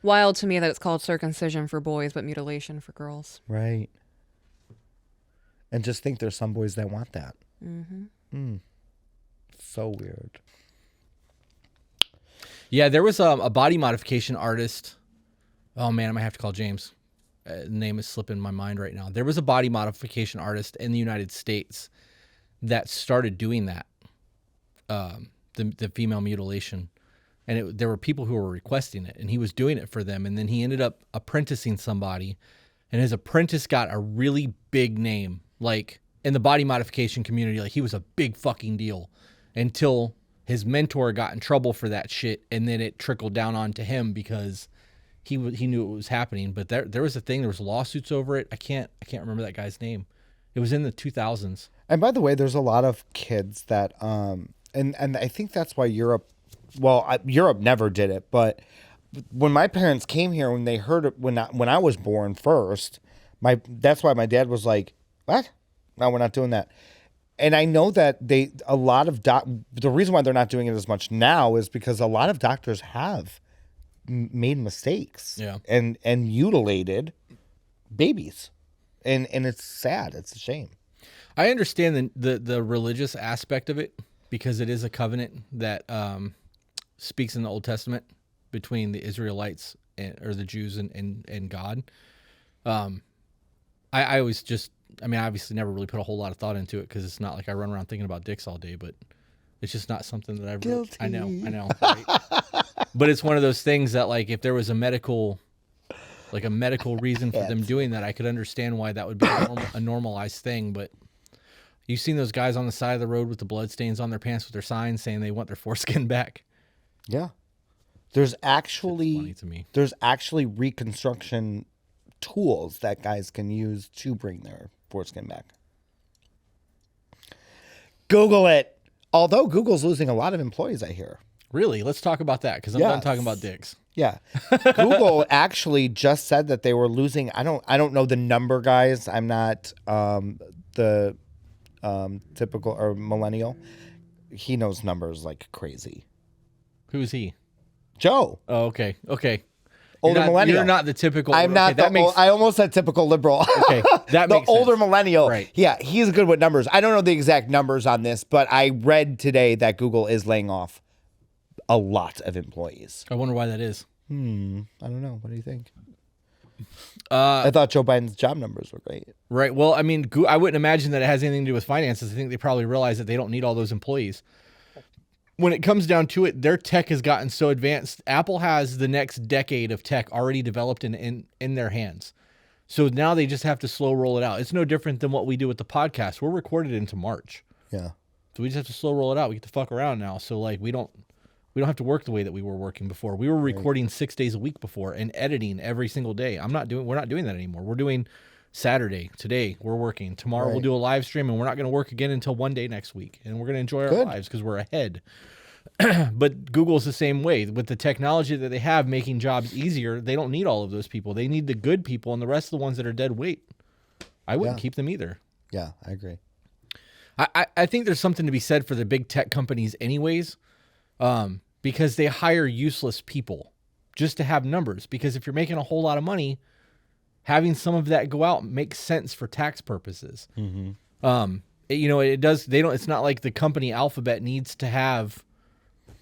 Speaker 2: Wild to me that it's called circumcision for boys, but mutilation for girls.
Speaker 3: Right. And just think there's some boys that want that. So weird.
Speaker 1: Yeah, there was a body modification artist. Oh man, I might have to call James. The name is slipping my mind right now. There was a body modification artist in the United States that started doing that, the female mutilation, and there were people who were requesting it, and he was doing it for them, and then he ended up apprenticing somebody, and his apprentice got a really big name, like in the body modification community, like he was a big fucking deal, until his mentor got in trouble for that shit, and then it trickled down onto him because he knew it was happening. But there was a thing, there was lawsuits over it. I can't remember that guy's name. It was in the 2000s.
Speaker 3: And by the way, there's a lot of kids that, and I think that's why Europe, Europe never did it, but when my parents came here, when they heard it, when I was born first, that's why my dad was like, "What? No, we're not doing that." And I know that the reason why they're not doing it as much now is because a lot of doctors have made mistakes, and mutilated babies, and it's sad. It's a shame.
Speaker 1: I understand the religious aspect of it because it is a covenant that speaks in the Old Testament between the Israelites or the Jews and God. I always I obviously never really put a whole lot of thought into it because it's not like I run around thinking about dicks all day, but it's just not something that I've really, I know. Right? But it's one of those things that, like, if there was a medical reason for them doing that, I could understand why that would be a normalized thing. But you've seen those guys on the side of the road with the blood stains on their pants with their signs saying they want their foreskin back.
Speaker 3: Yeah. There's
Speaker 1: funny to me.
Speaker 3: There's actually reconstruction tools that guys can use to bring their foreskin back. Google it. Although Google's losing a lot of employees, I hear.
Speaker 1: Really? Let's talk about that because I'm done talking about dicks.
Speaker 3: Yeah. Google actually just said that they were losing, I don't know the number, guys. I'm not the typical or millennial. He knows numbers like crazy.
Speaker 1: Who's he?
Speaker 3: Joe.
Speaker 1: Oh, okay.
Speaker 3: Older millennial.
Speaker 1: You're not the typical.
Speaker 3: I'm not. I almost said typical liberal.
Speaker 1: Okay, that makes
Speaker 3: the older
Speaker 1: sense.
Speaker 3: millennial.
Speaker 1: Right.
Speaker 3: Yeah, he's good with numbers. I don't know the exact numbers on this, but I read today that Google is laying off a lot of employees.
Speaker 1: I wonder why that is.
Speaker 3: I don't know. What do you think? I thought Joe Biden's job numbers were great.
Speaker 1: Right. Well, I wouldn't imagine that it has anything to do with finances. I think they probably realize that they don't need all those employees. When it comes down to it, their tech has gotten so advanced. Apple has the next decade of tech already developed in their hands. So now they just have to slow roll it out. It's no different than what we do with the podcast. We're recorded into March.
Speaker 3: Yeah.
Speaker 1: So we just have to slow roll it out. We get to fuck around now. So like we don't have to work the way that we were working before. We were recording 6 days a week before and editing every single day. We're not doing that anymore. We're doing Saturday. Today we're working. Tomorrow we'll do a live stream, and we're not going to work again until one day next week. And we're going to enjoy our lives because we're ahead. But Google's the same way. With the technology that they have making jobs easier, they don't need all of those people. They need the good people, and the rest of the ones that are dead weight, I wouldn't keep them either.
Speaker 3: Yeah, I agree.
Speaker 1: I think there's something to be said for the big tech companies anyways, because they hire useless people just to have numbers. Because if you're making a whole lot of money, having some of that go out makes sense for tax purposes. Mm-hmm. It does. It's not like the company Alphabet needs to have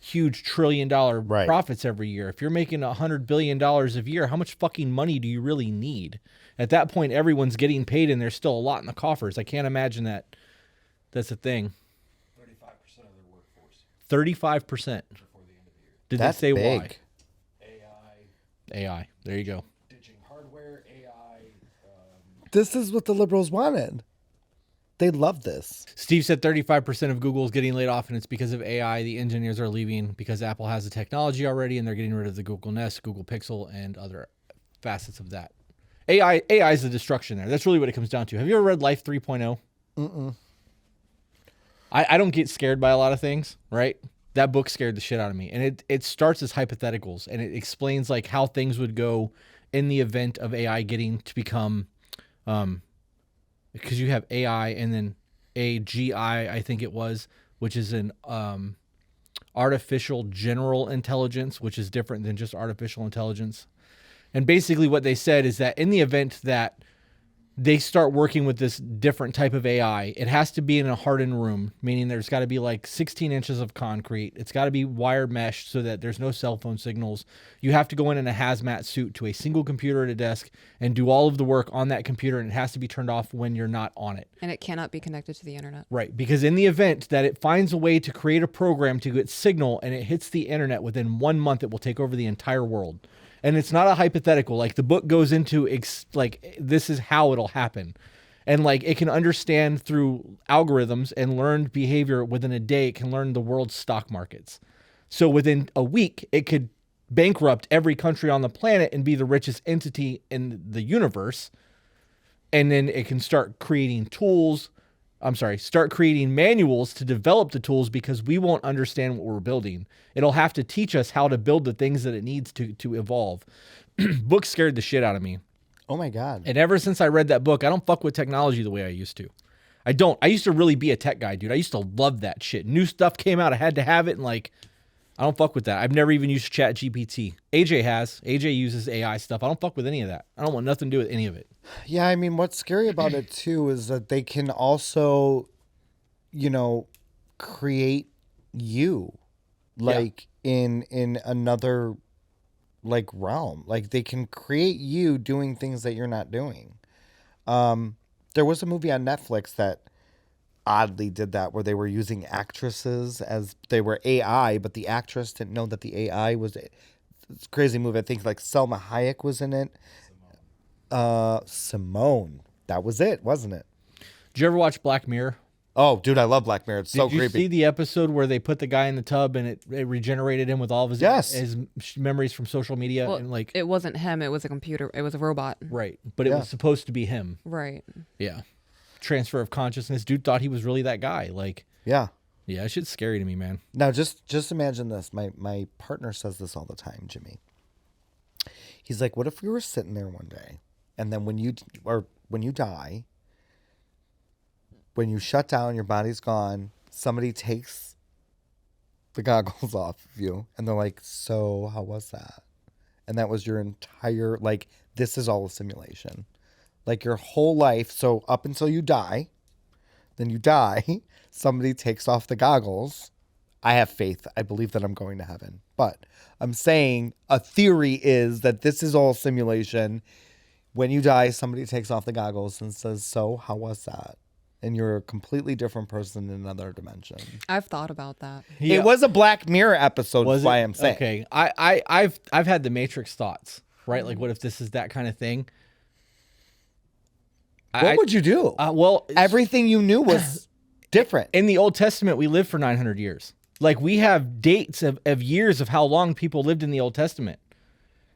Speaker 1: huge $1 trillion profits every year. If you're making $100 billion a year, how much fucking money do you really need? At that point, everyone's getting paid, and there's still a lot in the coffers. I can't imagine that that's a thing.
Speaker 4: 35% of their workforce.
Speaker 1: 35%.
Speaker 4: Before the end of the year.
Speaker 1: Did
Speaker 3: That's
Speaker 1: they say
Speaker 3: big.
Speaker 1: why? AI. There you go.
Speaker 4: Ditching hardware, AI.
Speaker 3: This is what the liberals wanted. They love this.
Speaker 1: Steve said 35% of Google is getting laid off, and it's because of AI. The engineers are leaving because Apple has the technology already, and they're getting rid of the Google Nest, Google Pixel, and other facets of that. AI is the destruction there. That's really what it comes down to. Have you ever read Life 3.0? Mm-mm. I don't get scared by a lot of things, right? That book scared the shit out of me. And it starts as hypotheticals, and it explains like how things would go in the event of AI getting to become... because you have AI and then AGI, I think it was, which is an artificial general intelligence, which is different than just artificial intelligence. And basically what they said is that in the event that they start working with this different type of AI. It has to be in a hardened room, meaning there's got to be like 16 inches of concrete. It's got to be wire mesh so that there's no cell phone signals. You have to go in a hazmat suit to a single computer at a desk and do all of the work on that computer, and it has to be turned off when you're not on it.
Speaker 2: And it cannot be connected to the internet.
Speaker 1: Right, because in the event that it finds a way to create a program to get signal and it hits the internet within 1 month, it will take over the entire world. And it's not a hypothetical. Like, the book goes into like, this is how it'll happen. And like, it can understand through algorithms and learned behavior within a day. It can learn the world's stock markets. So within a week, it could bankrupt every country on the planet and be the richest entity in the universe. And then it can start creating start creating manuals to develop the tools, because we won't understand what we're building. It'll have to teach us how to build the things that it needs to evolve. Book scared the shit out of me.
Speaker 3: Oh my God.
Speaker 1: And ever since I read that book, I don't fuck with technology the way I used to. I don't. I used to really be a tech guy, dude. I used to love that shit. New stuff came out, I had to have it, and like, I don't fuck with that. I've never even used Chat GPT. AJ has. AJ uses AI stuff. I don't fuck with any of that. I don't want nothing to do with any of it.
Speaker 3: Yeah, I mean, what's scary about it too is that they can also, create you, like in another like realm. Like, they can create you doing things that you're not doing. There was a movie on Netflix that oddly did that, where they were using actresses as they were AI, but the actress didn't know that the AI was. It's a crazy movie. I think like Selma Hayek was in it. Simone. That was it, wasn't it?
Speaker 1: Did you ever watch Black Mirror?
Speaker 3: Oh, dude, I love Black Mirror. It's so
Speaker 1: Did you
Speaker 3: creepy.
Speaker 1: see the episode where they put the guy in the tub and it regenerated him with all of his his memories from social media?
Speaker 2: Well,
Speaker 1: and like,
Speaker 2: it wasn't him. It was a computer. It was a robot.
Speaker 1: right. But it was supposed to be him.
Speaker 2: Right.
Speaker 1: Yeah. Transfer of consciousness. Dude thought he was really that guy. Like,
Speaker 3: Yeah.
Speaker 1: yeah, that shit's scary to me, man.
Speaker 3: Now, just imagine this. My partner says this all the time, Jimmy. He's like, what if we were sitting there one day, and then when you die, when you shut down, your body's gone, somebody takes the goggles off of you, and they're like, so how was that? And that was your entire, like, this is all a simulation. Like, your whole life, so up until you die, then you die, somebody takes off the goggles. I have faith. I believe that I'm going to heaven. But I'm saying a theory is that this is all simulation. When you die, somebody takes off the goggles and says, so how was that? And you're a completely different person in another dimension.
Speaker 2: I've thought about that.
Speaker 1: Yeah.
Speaker 3: It was a Black Mirror episode,
Speaker 1: Was
Speaker 3: is why
Speaker 1: it?
Speaker 3: I'm saying.
Speaker 1: Okay. I've had the Matrix thoughts, right? Like, what if this is that kind of thing?
Speaker 3: What would you do?
Speaker 1: Well,
Speaker 3: Everything you knew was different.
Speaker 1: in the Old Testament, we lived for 900 years. Like, we have dates of years of how long people lived in the Old Testament.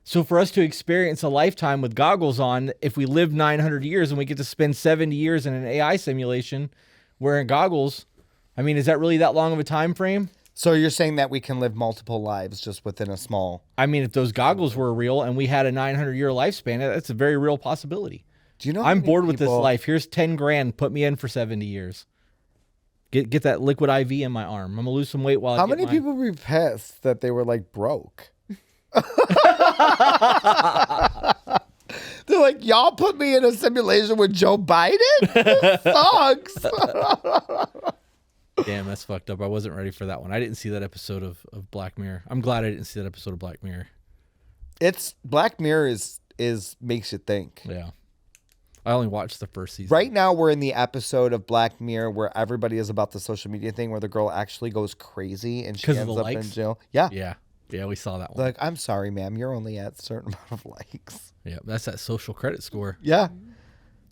Speaker 1: So for us to experience a lifetime with goggles on, if we live 900 years and we get to spend 70 years in an AI simulation wearing goggles, I mean, is that really that long of a time frame?
Speaker 3: So you're saying that we can live multiple lives just within a small...
Speaker 1: I mean, if those goggles were real and we had a 900-year lifespan, that's a very real possibility.
Speaker 3: Do you know how
Speaker 1: I'm
Speaker 3: many
Speaker 1: bored with this
Speaker 3: people-
Speaker 1: life. Here's 10 grand. Put me in for 70 years. Get that liquid IV in my arm. I'm going to lose some weight while I
Speaker 3: How
Speaker 1: get
Speaker 3: many people would be pissed that they were like broke? They're like, y'all put me in a simulation with Joe Biden? This sucks.
Speaker 1: Damn, that's fucked up. I wasn't ready for that one. I didn't see that episode of Black Mirror. I'm glad I didn't see that episode of Black Mirror.
Speaker 3: It's Black Mirror is makes you think.
Speaker 1: Yeah. I only watched the first season.
Speaker 3: Right now we're in the episode of Black Mirror where everybody is about the social media thing where the girl actually goes crazy and she
Speaker 1: 'Cause of
Speaker 3: ends
Speaker 1: the
Speaker 3: up in
Speaker 1: likes?
Speaker 3: jail. Yeah.
Speaker 1: Yeah. Yeah, we saw that one.
Speaker 3: They're like, I'm sorry, ma'am, you're only at a certain amount of likes.
Speaker 1: Yeah, that's that social credit score.
Speaker 3: Yeah.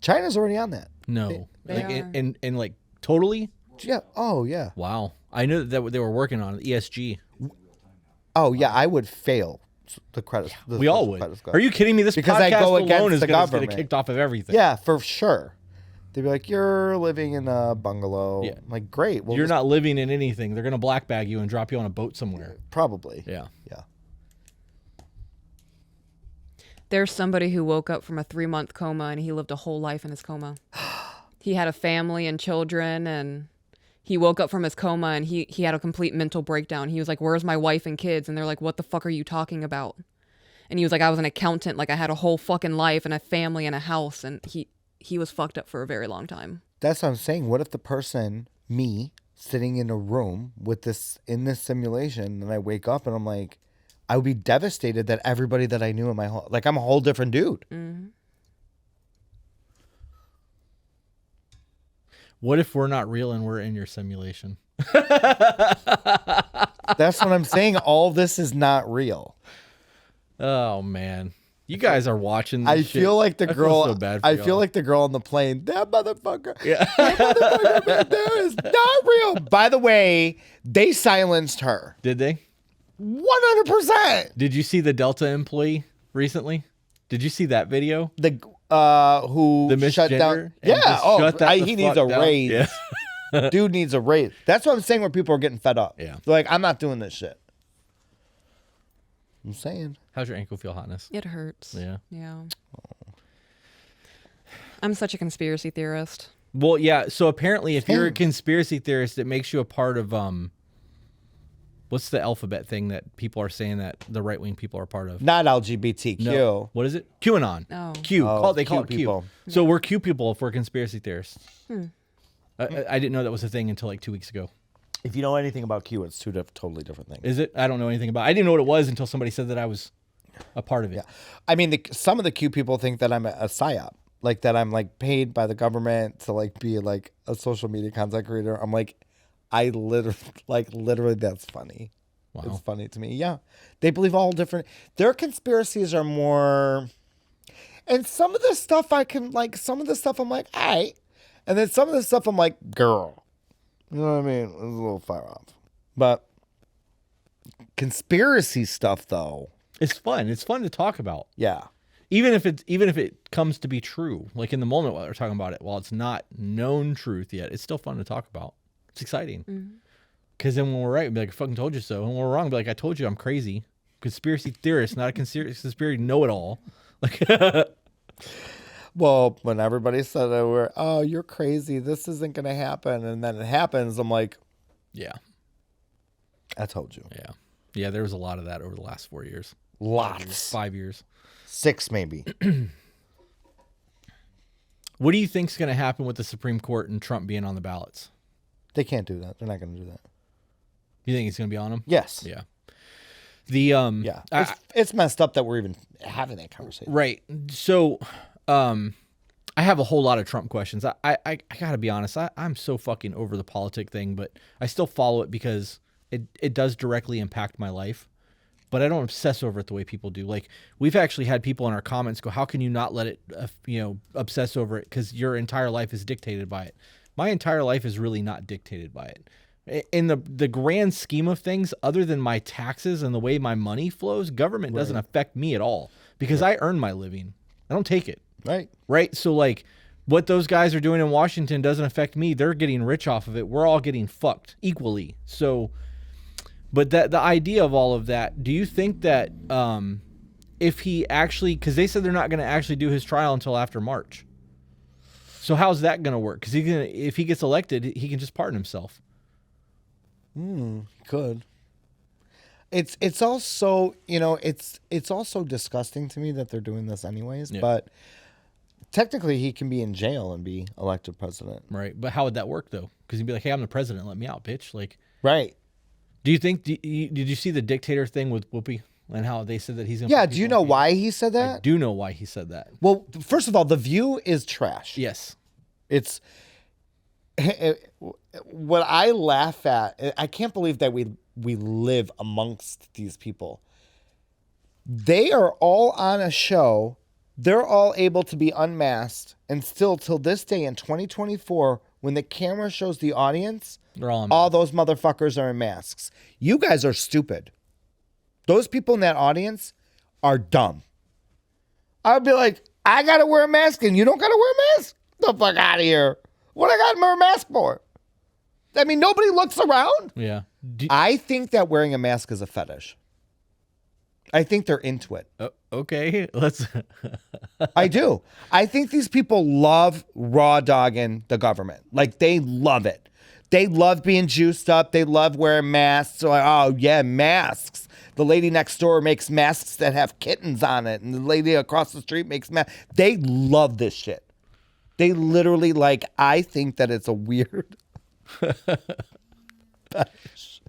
Speaker 3: China's already on that.
Speaker 1: No.
Speaker 2: They
Speaker 1: like
Speaker 2: are.
Speaker 1: in like totally?
Speaker 3: Yeah. Oh, yeah.
Speaker 1: Wow. I knew that they were working on it. ESG.
Speaker 3: Oh, yeah. I would fail the credit. the
Speaker 1: We all
Speaker 3: social
Speaker 1: would.
Speaker 3: credit score.
Speaker 1: Are you kidding me? This
Speaker 3: Because
Speaker 1: podcast
Speaker 3: I go
Speaker 1: alone
Speaker 3: against
Speaker 1: is
Speaker 3: the
Speaker 1: going to get
Speaker 3: government.
Speaker 1: kicked off of everything.
Speaker 3: Yeah, for sure. They'd be like, you're living in a bungalow.
Speaker 1: Yeah.
Speaker 3: I'm like, great. Well,
Speaker 1: You're not living in anything. They're going to black bag you and drop you on a boat somewhere.
Speaker 3: Probably.
Speaker 1: Yeah.
Speaker 3: Yeah.
Speaker 2: There's somebody who woke up from a 3-month coma and he lived a whole life in his coma. He had a family and children, and he woke up from his coma and he had a complete mental breakdown. He was like, where's my wife and kids? And they're like, what the fuck are you talking about? And he was like, I was an accountant. Like, I had a whole fucking life and a family and a house. And he he was fucked up for a very long time.
Speaker 3: That's what I'm saying. What if the person, me, sitting in a room with this in this simulation, and I wake up and I'm like, I would be devastated that everybody that I knew in my whole, like, I'm a whole different dude.
Speaker 2: Mm-hmm.
Speaker 1: What if we're not real and we're in your simulation?
Speaker 3: That's what I'm saying. All this is not real.
Speaker 1: Oh man, you guys are watching this
Speaker 3: I
Speaker 1: shit.
Speaker 3: feel like the
Speaker 1: I
Speaker 3: girl.
Speaker 1: feel so bad for
Speaker 3: I
Speaker 1: y'all.
Speaker 3: feel like the girl on the plane. That motherfucker.
Speaker 1: Yeah.
Speaker 3: That motherfucker back there is not real. By the way, they silenced her.
Speaker 1: Did they?
Speaker 3: 100%.
Speaker 1: Did you see the Delta employee recently? Did you see that video?
Speaker 3: The who
Speaker 1: The
Speaker 3: shut
Speaker 1: misgender
Speaker 3: down.
Speaker 1: and
Speaker 3: Yeah.
Speaker 1: just
Speaker 3: Oh,
Speaker 1: shut that the
Speaker 3: he needs
Speaker 1: fuck
Speaker 3: a
Speaker 1: down?
Speaker 3: raise.
Speaker 1: Yeah.
Speaker 3: Dude needs a raise. That's what I'm saying. Where people are getting fed up.
Speaker 1: Yeah.
Speaker 3: They're like, I'm not doing this shit. I'm saying.
Speaker 1: How's your ankle feel, Hotness?
Speaker 2: It hurts.
Speaker 1: Yeah.
Speaker 2: Yeah. I'm such a conspiracy theorist.
Speaker 1: Well, yeah. So apparently, if you're a
Speaker 3: Same.
Speaker 1: conspiracy theorist, it makes you a part of what's the alphabet thing that people are saying that the right wing people are part of?
Speaker 3: Not LGBTQ.
Speaker 1: No. What is it? QAnon.
Speaker 2: Oh.
Speaker 1: Q.
Speaker 3: Oh,
Speaker 1: They call
Speaker 3: Q
Speaker 1: it Q.
Speaker 3: people.
Speaker 1: So we're Q people if we're conspiracy theorists.
Speaker 2: Hmm.
Speaker 1: I didn't know that was a thing until like 2 weeks ago.
Speaker 3: If you know anything about Q, it's two totally different things.
Speaker 1: Is it? I don't know anything about it. I didn't know what it was until somebody said that I was a part of it.
Speaker 3: Yeah. I mean, some of the Q people think that I'm a psyop. Like that I'm like paid by the government to like be like a social media content creator. I'm like, I literally that's funny.
Speaker 1: Wow.
Speaker 3: It's funny to me. Yeah. They believe all different. Their conspiracies are more, and some of the stuff I can like, some of the stuff I'm like, all right. And then some of the stuff I'm like, girl. You know what I mean? It's a little far off. But conspiracy stuff though.
Speaker 1: It's fun. It's fun to talk about.
Speaker 3: Yeah.
Speaker 1: Even if it comes to be true, like in the moment while we're talking about it, while it's not known truth yet, it's still fun to talk about. It's exciting. Because then when we're right, we'll be like, I fucking told you so. And when we're wrong, we'll be like, I told you I'm crazy. Conspiracy theorist, not a conspiracy know-it-all. Like,
Speaker 3: Well, when everybody said that oh, you're crazy, this isn't going to happen. And then it happens, I'm like,
Speaker 1: yeah.
Speaker 3: I told you.
Speaker 1: Yeah. Yeah, there was a lot of that over the last 4 years.
Speaker 3: Lots.
Speaker 1: 5 years.
Speaker 3: 6 maybe.
Speaker 1: What do you think's going to happen with the Supreme Court and Trump being on the ballots?
Speaker 3: They can't do that. They're not going to do that.
Speaker 1: You think he's going to be on them?
Speaker 3: Yes.
Speaker 1: Yeah. The
Speaker 3: Yeah. It's messed up that we're even having that conversation.
Speaker 1: right. So, I have a whole lot of Trump questions. I gotta be honest. I'm so fucking over the politic thing, but I still follow it because it does directly impact my life. But I don't obsess over it the way people do. Like, we've actually had people in our comments go, "How can you not let it, obsess over it? Because your entire life is dictated by it." My entire life is really not dictated by it. In the grand scheme of things, other than my taxes and the way my money flows, government doesn't affect me at all because I earn my living. I don't take it.
Speaker 3: Right.
Speaker 1: Right? So, like, what those guys are doing in Washington doesn't affect me. They're getting rich off of it. We're all getting fucked equally. So, but the idea of all of that, do you think that if he actually, because they said they're not going to actually do his trial until after March. So how's that going to work? Because if he gets elected, he can just pardon himself.
Speaker 3: Could. It's also, it's also disgusting to me that they're doing this anyways,
Speaker 1: Yeah.
Speaker 3: but technically he can be in jail and be elected president.
Speaker 1: Right. But how would that work, though? Because he'd be like, hey, I'm the president. Let me out, bitch. Like,
Speaker 3: Right.
Speaker 1: do you think, did you see the dictator thing with Whoopi and how they said that he's going to
Speaker 3: Yeah, do you know why he said
Speaker 1: I
Speaker 3: that?
Speaker 1: do know why he said that.
Speaker 3: Well, first of all, The View is trash.
Speaker 1: Yes.
Speaker 3: It's what I laugh at. I can't believe that we live amongst these people. They are all on a show. They're all able to be unmasked, and still till this day in 2024, when the camera shows the audience,
Speaker 1: They're all
Speaker 3: all those motherfuckers are in masks. You guys are stupid. Those people in that audience are dumb. I'd be like, I gotta wear a mask and you don't gotta wear a mask? The fuck out of here. What I gotta wear a mask for? I mean, nobody looks around.
Speaker 1: Yeah.
Speaker 3: I think that wearing a mask is a fetish. I think they're into it.
Speaker 1: Okay. Let's.
Speaker 3: I do. I think these people love raw dogging the government. Like, they love it. They love being juiced up. They love wearing masks. So like, oh, yeah, masks. The lady next door makes masks that have kittens on it. And the lady across the street makes masks. They love this shit. They literally like, I think that it's a weird fetish.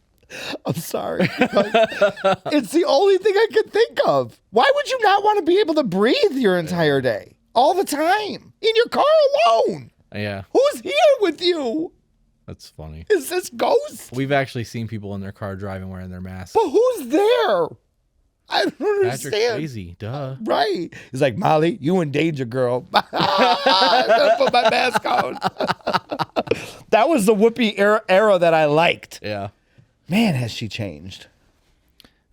Speaker 3: I'm sorry. Because it's the only thing I could think of. Why would you not want to be able to breathe your entire day? All the time. In your car alone.
Speaker 1: Yeah,
Speaker 3: Who's here with you?
Speaker 1: that's funny.
Speaker 3: Is this Ghost?
Speaker 1: We've actually seen people in their car driving wearing their masks.
Speaker 3: But who's there? I don't
Speaker 1: Patrick
Speaker 3: understand.
Speaker 1: Swayze, duh.
Speaker 3: Right. He's like, Molly, you in danger, girl. I'm going to put my mask on. That was the Whoopi era that I liked.
Speaker 1: Yeah,
Speaker 3: Man, has she changed.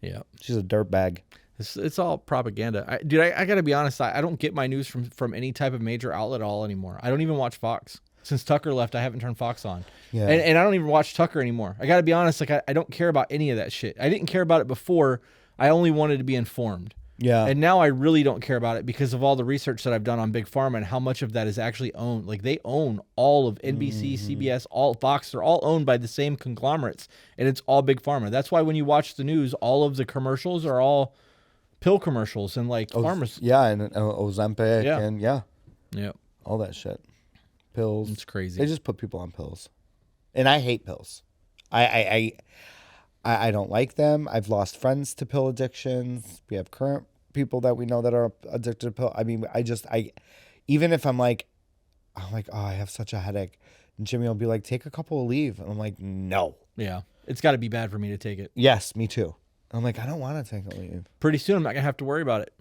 Speaker 1: yeah.
Speaker 3: She's a dirtbag.
Speaker 1: It's all propaganda. I got to be honest. I don't get my news from any type of major outlet at all anymore. I don't even watch Fox. Since Tucker left, I haven't turned Fox on.
Speaker 3: Yeah.
Speaker 1: And I don't even watch Tucker anymore. I got to be honest. Like, I don't care about any of that shit. I didn't care about it before. I only wanted to be informed.
Speaker 3: Yeah.
Speaker 1: And now I really don't care about it because of all the research that I've done on Big Pharma and how much of that is actually owned. Like, they own all of NBC, CBS, all Fox. They're all owned by the same conglomerates, and it's all Big Pharma. That's why when you watch the news, all of the commercials are all pill commercials and like pharmacy.
Speaker 3: Yeah, and Ozempic
Speaker 1: Yeah.
Speaker 3: and
Speaker 1: Yeah,
Speaker 3: all that shit. Pills.
Speaker 1: it's crazy.
Speaker 3: They just put people on pills. And I hate pills. I don't like them. I've lost friends to pill addictions. We have current people that we know that are addicted to pill. I mean, even if I'm like, oh, I have such a headache. And Jimmy will be like, take a couple of leave. And I'm like, no.
Speaker 1: Yeah, it's got to be bad for me to take it.
Speaker 3: Yes, me too. I'm like, I don't want to take a leave.
Speaker 1: Pretty soon, I'm not gonna have to worry about it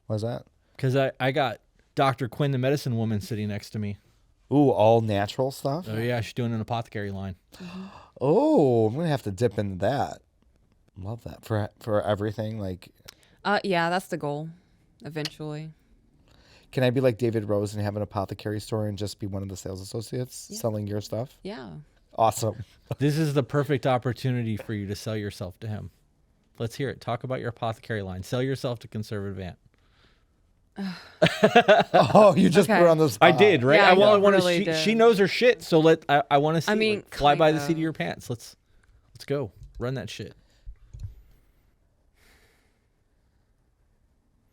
Speaker 3: Why's that?
Speaker 1: because I got Dr. Quinn, the medicine woman, sitting next to me.
Speaker 3: Ooh, all natural stuff?
Speaker 1: Oh yeah, she's doing an apothecary line.
Speaker 3: Oh, I'm going to have to dip into that. Love that. For everything. Like,
Speaker 2: Yeah, that's the goal. Eventually.
Speaker 3: can I be like David Rose and have an apothecary store and just be one of the sales associates selling your stuff?
Speaker 2: Yeah.
Speaker 3: Awesome.
Speaker 1: This is the perfect opportunity for you to sell yourself to him. Let's hear it. Talk about your apothecary line. Sell yourself to Conservative Ant.
Speaker 3: Oh, you just
Speaker 2: Okay.
Speaker 3: put her on the spot.
Speaker 1: I did, right?
Speaker 2: Yeah,
Speaker 1: I want
Speaker 2: really
Speaker 1: to.
Speaker 2: did.
Speaker 1: She knows her shit, so I want to see.
Speaker 2: I mean,
Speaker 1: like, fly by the
Speaker 2: kinda.
Speaker 1: seat of your pants. Let's go. Run that shit.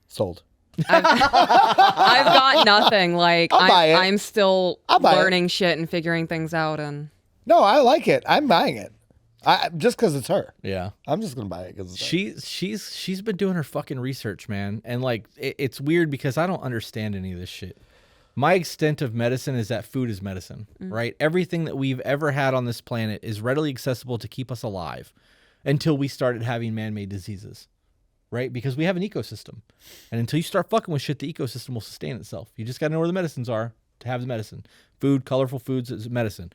Speaker 3: Sold.
Speaker 2: I've got nothing. Like,
Speaker 3: I'll buy it.
Speaker 2: I'm still
Speaker 3: I'll buy it.
Speaker 2: learning shit and figuring things out. And
Speaker 3: No, I like it. I'm buying it. Just because it's her.
Speaker 1: Yeah.
Speaker 3: I'm just going to buy it because it's her.
Speaker 1: She's been doing her fucking research, man, and like it's weird because I don't understand any of this shit. My extent of medicine is that food is medicine, right? Everything that we've ever had on this planet is readily accessible to keep us alive until we started having man-made diseases, right? Because we have an ecosystem, and until you start fucking with shit, the ecosystem will sustain itself. You just got to know where the medicines are to have the medicine. Food, colorful foods is medicine.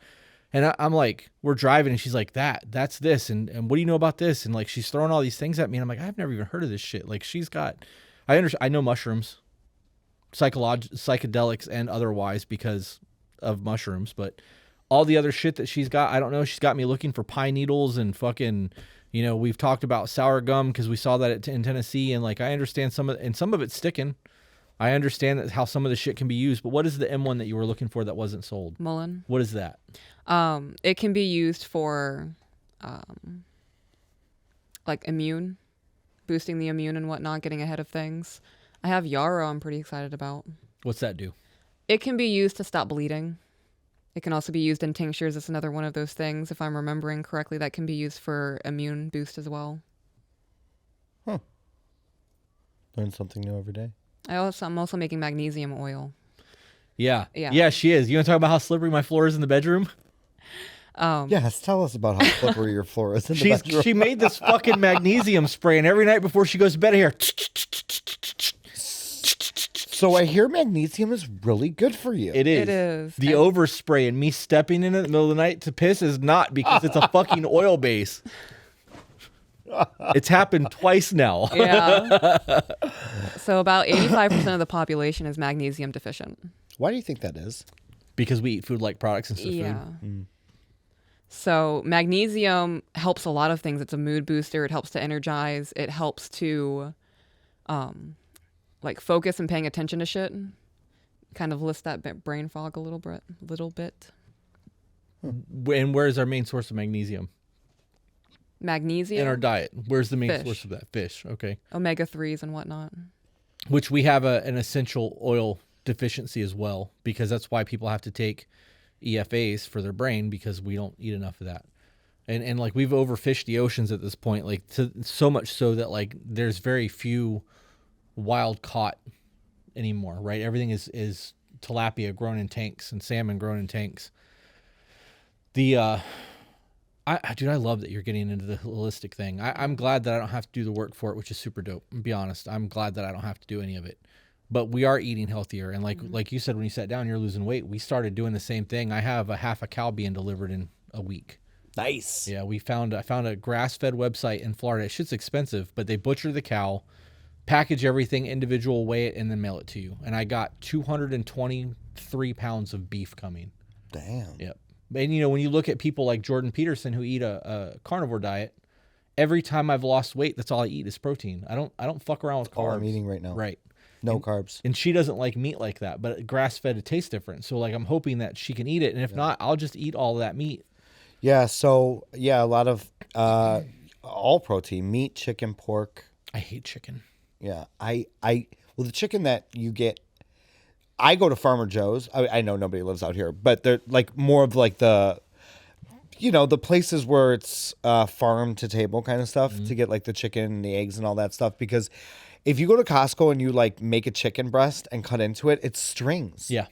Speaker 1: And I'm like, we're driving, and she's like, that's this, and what do you know about this? And like, she's throwing all these things at me, and I'm like, I've never even heard of this shit. Like, she's got, I know mushrooms, psychedelics, and otherwise because of mushrooms, but all the other shit that she's got, I don't know. She's got me looking for pine needles and fucking, we've talked about sour gum because we saw that in Tennessee, and like, I understand some of it's sticking. I understand that how some of the shit can be used, but what is the M1 that you were looking for that wasn't sold?
Speaker 2: Mullen.
Speaker 1: What is that?
Speaker 2: It can be used for, like boosting the immune and whatnot, getting ahead of things. I have yarrow I'm pretty excited about.
Speaker 1: What's that do?
Speaker 2: It can be used to stop bleeding. It can also be used in tinctures. It's another one of those things, if I'm remembering correctly, that can be used for immune boost as well.
Speaker 3: Learn something new every day.
Speaker 2: I'm also making magnesium oil.
Speaker 1: Yeah.
Speaker 2: Yeah.
Speaker 1: Yeah, she is. You want to talk about how slippery my floor is in the bedroom?
Speaker 3: Yes, tell us about how slippery your floor is in the bedroom.
Speaker 1: She made this fucking magnesium spray, and every night before she goes to bed here.
Speaker 3: So I hear magnesium is really good for you.
Speaker 1: It is.
Speaker 2: It is.
Speaker 1: The
Speaker 2: And-
Speaker 1: overspray and me stepping in it in the middle of the night to piss is not because it's a fucking oil base. It's happened twice now.
Speaker 2: Yeah. So about 85% of the population is magnesium deficient.
Speaker 3: Why do you think that is?
Speaker 1: Because we eat food-like products instead of
Speaker 2: Yeah.
Speaker 1: food.
Speaker 2: So magnesium helps a lot of things. It's a mood booster. It helps to energize. It helps to, like, focus and paying attention to shit. Kind of list that brain fog a little bit.
Speaker 1: And where is our main source of magnesium?
Speaker 2: Magnesium.
Speaker 1: In our diet. Where's the main
Speaker 2: Fish.
Speaker 1: source of that? Fish. Okay.
Speaker 2: Omega-3s and whatnot.
Speaker 1: Which we have an essential oil deficiency as well, because that's why people have to take EFAs for their brain, because we don't eat enough of that. And like we've overfished the oceans at this point, like so much so that like there's very few wild caught anymore, right? Everything is tilapia grown in tanks and salmon grown in tanks. Dude, I love that you're getting into the holistic thing. I'm glad that I don't have to do the work for it, which is super dope. I'll be honest, I'm glad that I don't have to do any of it. But we are eating healthier, and like you said, when you sat down, you're losing weight. We started doing the same thing. I have a half a cow being delivered in a week.
Speaker 3: Nice.
Speaker 1: Yeah, I found a grass-fed website in Florida. Shit's expensive, but they butcher the cow, package everything, individual, weigh it, and then mail it to you. And I got 223 pounds of beef coming.
Speaker 3: Damn.
Speaker 1: Yep. And you know, when you look at people like Jordan Peterson who eat a carnivore diet, every time I've lost weight, that's all I eat is protein. I don't fuck around with carbs.
Speaker 3: All I'm eating right now.
Speaker 1: Right.
Speaker 3: No carbs.
Speaker 1: And she doesn't like meat like that, but grass-fed, it tastes different. So like I'm hoping that she can eat it, and if not, I'll just eat all of that meat.
Speaker 3: Yeah, so a lot of all protein, meat, chicken, pork.
Speaker 1: I hate chicken.
Speaker 3: Yeah. Well, the chicken that you get, I go to Farmer Joe's. I know nobody lives out here, but they're like more of like the places where it's farm to table kind of stuff to get like the chicken and the eggs and all that stuff. Because if you go to Costco and you like make a chicken breast and cut into it, it's strings.
Speaker 1: Yeah.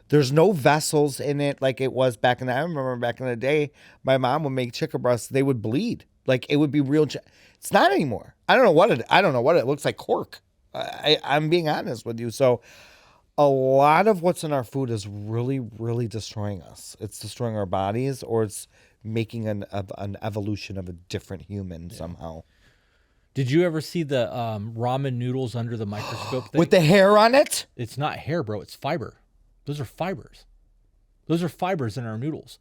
Speaker 3: There's no vessels in it like it was back in the, I remember back in the day, my mom would make chicken breasts. They would bleed. Like it would be real. It's not anymore. I don't know what it looks like. Cork. I'm being honest with you. So a lot of what's in our food is really, really destroying us. It's destroying our bodies, or it's making an evolution of a different human somehow.
Speaker 1: Did you ever see the ramen noodles under the microscope thing?
Speaker 3: With the hair on it?
Speaker 1: It's not hair, bro. It's fiber. Those are fibers. Those are fibers in our noodles.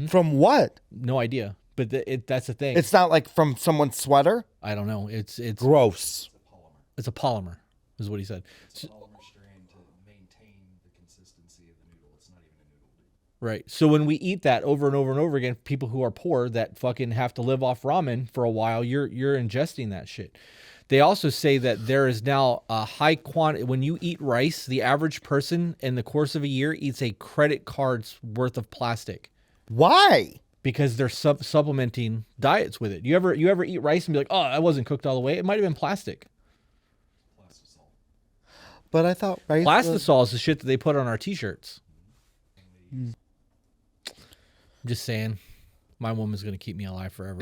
Speaker 3: From what?
Speaker 1: No idea, but that's the thing.
Speaker 3: It's not like from someone's sweater?
Speaker 1: I don't know. It's
Speaker 3: Gross.
Speaker 1: It's a polymer, is what he said.
Speaker 4: It's a polymer strand to maintain the consistency of the noodle. It's not even a noodle.
Speaker 1: Right. So when we eat that over and over and over again, people who are poor that fucking have to live off ramen for a while, you're ingesting that shit. They also say that there is now a high quantity. When you eat rice, the average person in the course of a year eats a credit card's worth of plastic
Speaker 3: Why?
Speaker 1: because they're supplementing diets with it. You ever eat rice and be like, oh, I wasn't cooked all the way? It might have been plastic.
Speaker 4: Plastisol.
Speaker 3: But I thought rice
Speaker 1: Plastisol is the shit that they put on our t-shirts. I'm just saying, my woman's going to keep me alive forever.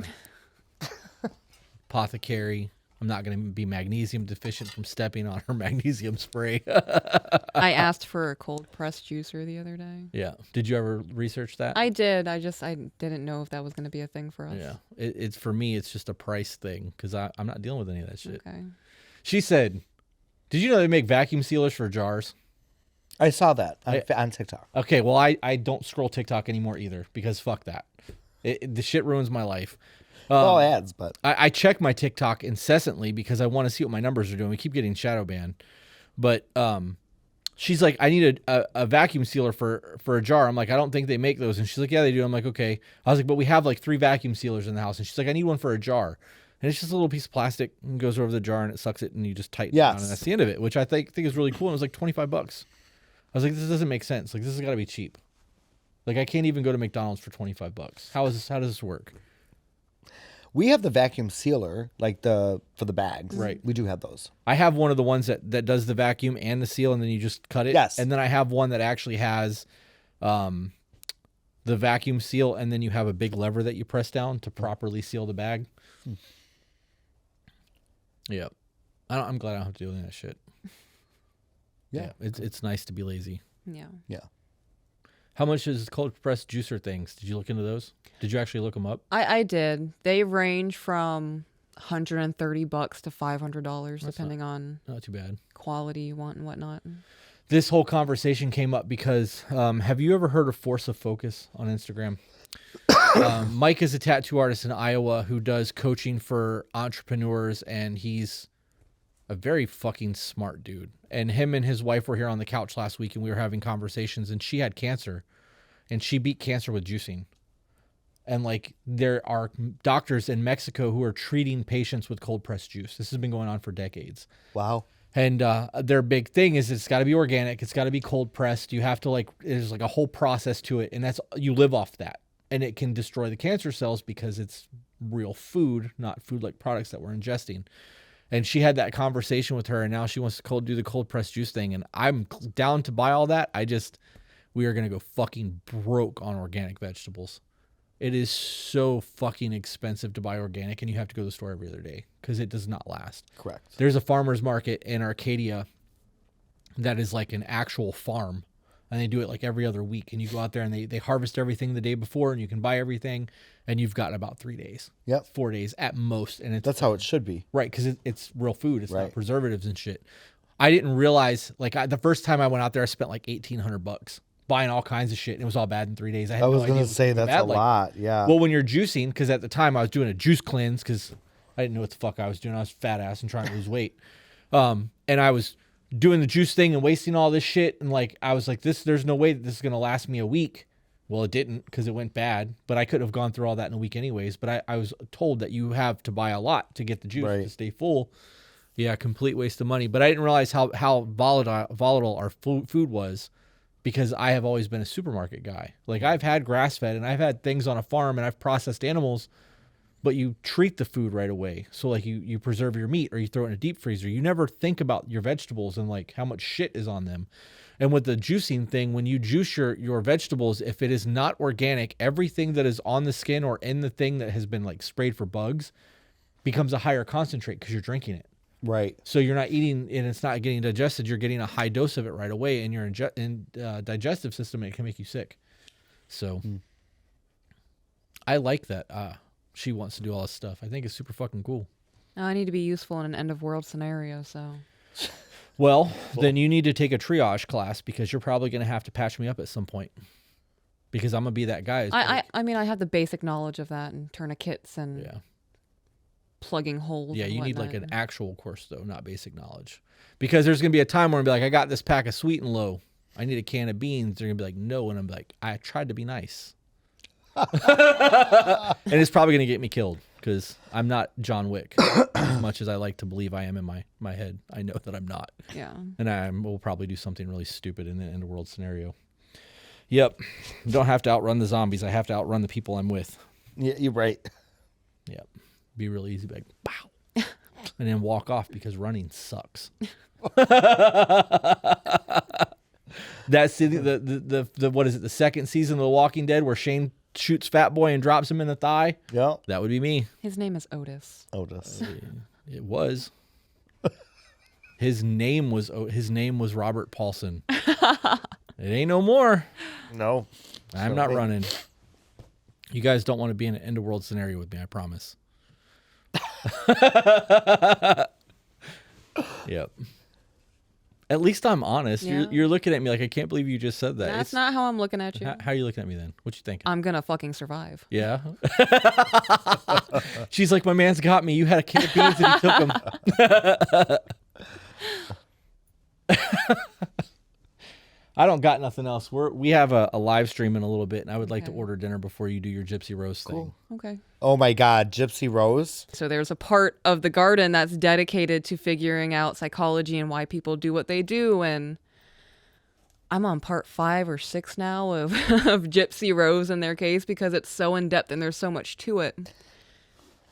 Speaker 1: Apothecary. I'm not going to be magnesium deficient from stepping on her magnesium spray.
Speaker 2: I asked for a cold pressed juicer the other day.
Speaker 1: Yeah. Did you ever research that?
Speaker 2: I did. I didn't know if that was going to be a thing for us.
Speaker 1: Yeah. It's for me, it's just a price thing because I'm not dealing with any of that shit.
Speaker 2: Okay.
Speaker 1: She said, did you know they make vacuum sealers for jars?
Speaker 3: I saw that on TikTok.
Speaker 1: Okay, well, I don't scroll TikTok anymore either because fuck that. The shit ruins my life.
Speaker 3: All ads, but
Speaker 1: I check my TikTok incessantly because I want to see what my numbers are doing. We keep getting shadow banned. But she's like, I need a vacuum sealer for a jar. I'm like, I don't think they make those. And she's like, yeah, they do. I'm like, okay. I was like, but we have like 3 vacuum sealers in the house. And she's like, I need one for a jar. And it's just a little piece of plastic and goes over the jar and it sucks it and you just tighten it down. And that's the end of it, which I think is really cool. And it was like $25. I was like, this doesn't make sense. Like, this has got to be cheap. Like, I can't even go to McDonald's for $25. How does this work?
Speaker 3: we have the vacuum sealer, like for the bags.
Speaker 1: Right.
Speaker 3: We do have those.
Speaker 1: I have one of the ones that does the vacuum and the seal, and then you just cut it.
Speaker 3: Yes.
Speaker 1: And then I have one that actually has the vacuum seal, and then you have a big lever that you press down to properly seal the bag. Yeah. I'm glad I don't have to do any of that shit.
Speaker 3: Yeah.
Speaker 1: It's nice to be lazy.
Speaker 2: Yeah.
Speaker 3: Yeah.
Speaker 1: How much is cold pressed juicer things? Did you look into those? Did you actually look them up?
Speaker 2: I did. They range from $130 to $500 depending on
Speaker 1: Not too bad.
Speaker 2: quality you want and whatnot.
Speaker 1: This whole conversation came up because have you ever heard of Force of Focus on Instagram? Mike is a tattoo artist in Iowa who does coaching for entrepreneurs, and he's a very fucking smart dude. And him and his wife were here on the couch last week, and we were having conversations, and she had cancer, and she beat cancer with juicing. And like there are doctors in Mexico who are treating patients with cold pressed juice. This has been going on for decades.
Speaker 3: Wow.
Speaker 1: And their big thing is it's got to be organic. It's got to be cold pressed. You have to there's like a whole process to it. And you live off that. And it can destroy the cancer cells because it's real food, not food-like products that we're ingesting. And she had that conversation with her, and now she wants to do the cold pressed juice thing. And I'm down to buy all that. We are going to go fucking broke on organic vegetables. It is so fucking expensive to buy organic, and you have to go to the store every other day because it does not last.
Speaker 3: Correct.
Speaker 1: There's a farmer's market in Arcadia that is like an actual farm, and they do it like every other week. And you go out there and they harvest everything the day before, and you can buy everything, and you've got about 3 days.
Speaker 3: Yep.
Speaker 1: 4 days at most. And
Speaker 3: That's how it should be.
Speaker 1: right, because it's real food. It's
Speaker 3: Right.
Speaker 1: not preservatives and shit. I didn't realize, the first time I went out there, I spent like $1,800 buying all kinds of shit, and it was all bad in 3 days. I had
Speaker 3: I was
Speaker 1: no
Speaker 3: going
Speaker 1: idea
Speaker 3: to
Speaker 1: it
Speaker 3: say
Speaker 1: was
Speaker 3: that's
Speaker 1: bad
Speaker 3: a
Speaker 1: like
Speaker 3: lot. Yeah.
Speaker 1: Well, when you're juicing, because at the time I was doing a juice cleanse because I didn't know what the fuck I was doing. I was fat ass and trying to lose weight. And I was doing the juice thing and wasting all this shit. And I was like, there's no way that this is going to last me a week. Well, it didn't because it went bad, but I could have gone through all that in a week anyways. But I was told that you have to buy a lot to get the juice to stay full. Yeah, complete waste of money. But I didn't realize how volatile our food was. Because I have always been a supermarket guy. I've had grass-fed and I've had things on a farm and I've processed animals, but you treat the food right away. So you preserve your meat or you throw it in a deep freezer. You never think about your vegetables and how much shit is on them. And with the juicing thing, when you juice your vegetables, if it is not organic, everything that is on the skin or in the thing that has been sprayed for bugs becomes a higher concentrate because you're drinking it.
Speaker 3: Right.
Speaker 1: So you're not eating and it's not getting digested. You're getting a high dose of it right away in your digestive system, and it can make you sick. So I like that she wants to do all this stuff. I think it's super fucking cool.
Speaker 2: Now I need to be useful in an end of world scenario, so.
Speaker 1: Well, then you need to take a triage class because you're probably going to have to patch me up at some point because I'm going to be that guy.
Speaker 2: I mean, I have the basic knowledge of that and tourniquets and plugging holes.
Speaker 1: Yeah,
Speaker 2: and
Speaker 1: you need
Speaker 2: whatnot.
Speaker 1: an actual course though, not basic knowledge. Because there's gonna be a time where I'm gonna be I got this pack of Sweet and Low. I need a can of beans. They're gonna be no, and I'm I tried to be nice. And it's probably gonna get me killed because I'm not John Wick. As much as I like to believe I am in my head, I know that I'm not.
Speaker 2: Yeah.
Speaker 1: And I will probably do something really stupid in the end of world scenario. Yep. Don't have to outrun the zombies. I have to outrun the people I'm with.
Speaker 3: Yeah, you're right.
Speaker 1: Yep. Be really easy, pow, and then walk off because running sucks. That's the what is it? The second season of The Walking Dead where Shane shoots Fat Boy and drops him in the thigh.
Speaker 3: Yeah,
Speaker 1: that would be me.
Speaker 2: His name is Otis.
Speaker 1: It was. His name was Robert Paulson. It ain't no more.
Speaker 3: No,
Speaker 1: I'm not running. You guys don't want to be in an end of world scenario with me. I promise. Yep. At least I'm honest.
Speaker 2: Yeah.
Speaker 1: You're looking at me I can't believe you just said that.
Speaker 2: That's not how I'm looking at you.
Speaker 1: How are you looking at me then? What you think?
Speaker 2: I'm gonna fucking survive.
Speaker 1: Yeah. She's like, my man's got me. You had a can of beans and he took them. I don't got nothing else. We have a live stream in a little bit, and I would like to order dinner before you do your Gypsy Rose thing.
Speaker 2: Okay.
Speaker 3: Oh my God, Gypsy Rose.
Speaker 2: So there's a part of the garden that's dedicated to figuring out psychology and why people do what they do. And I'm on part 5 or 6 now of Gypsy Rose in their case because it's so in depth and there's so much to it.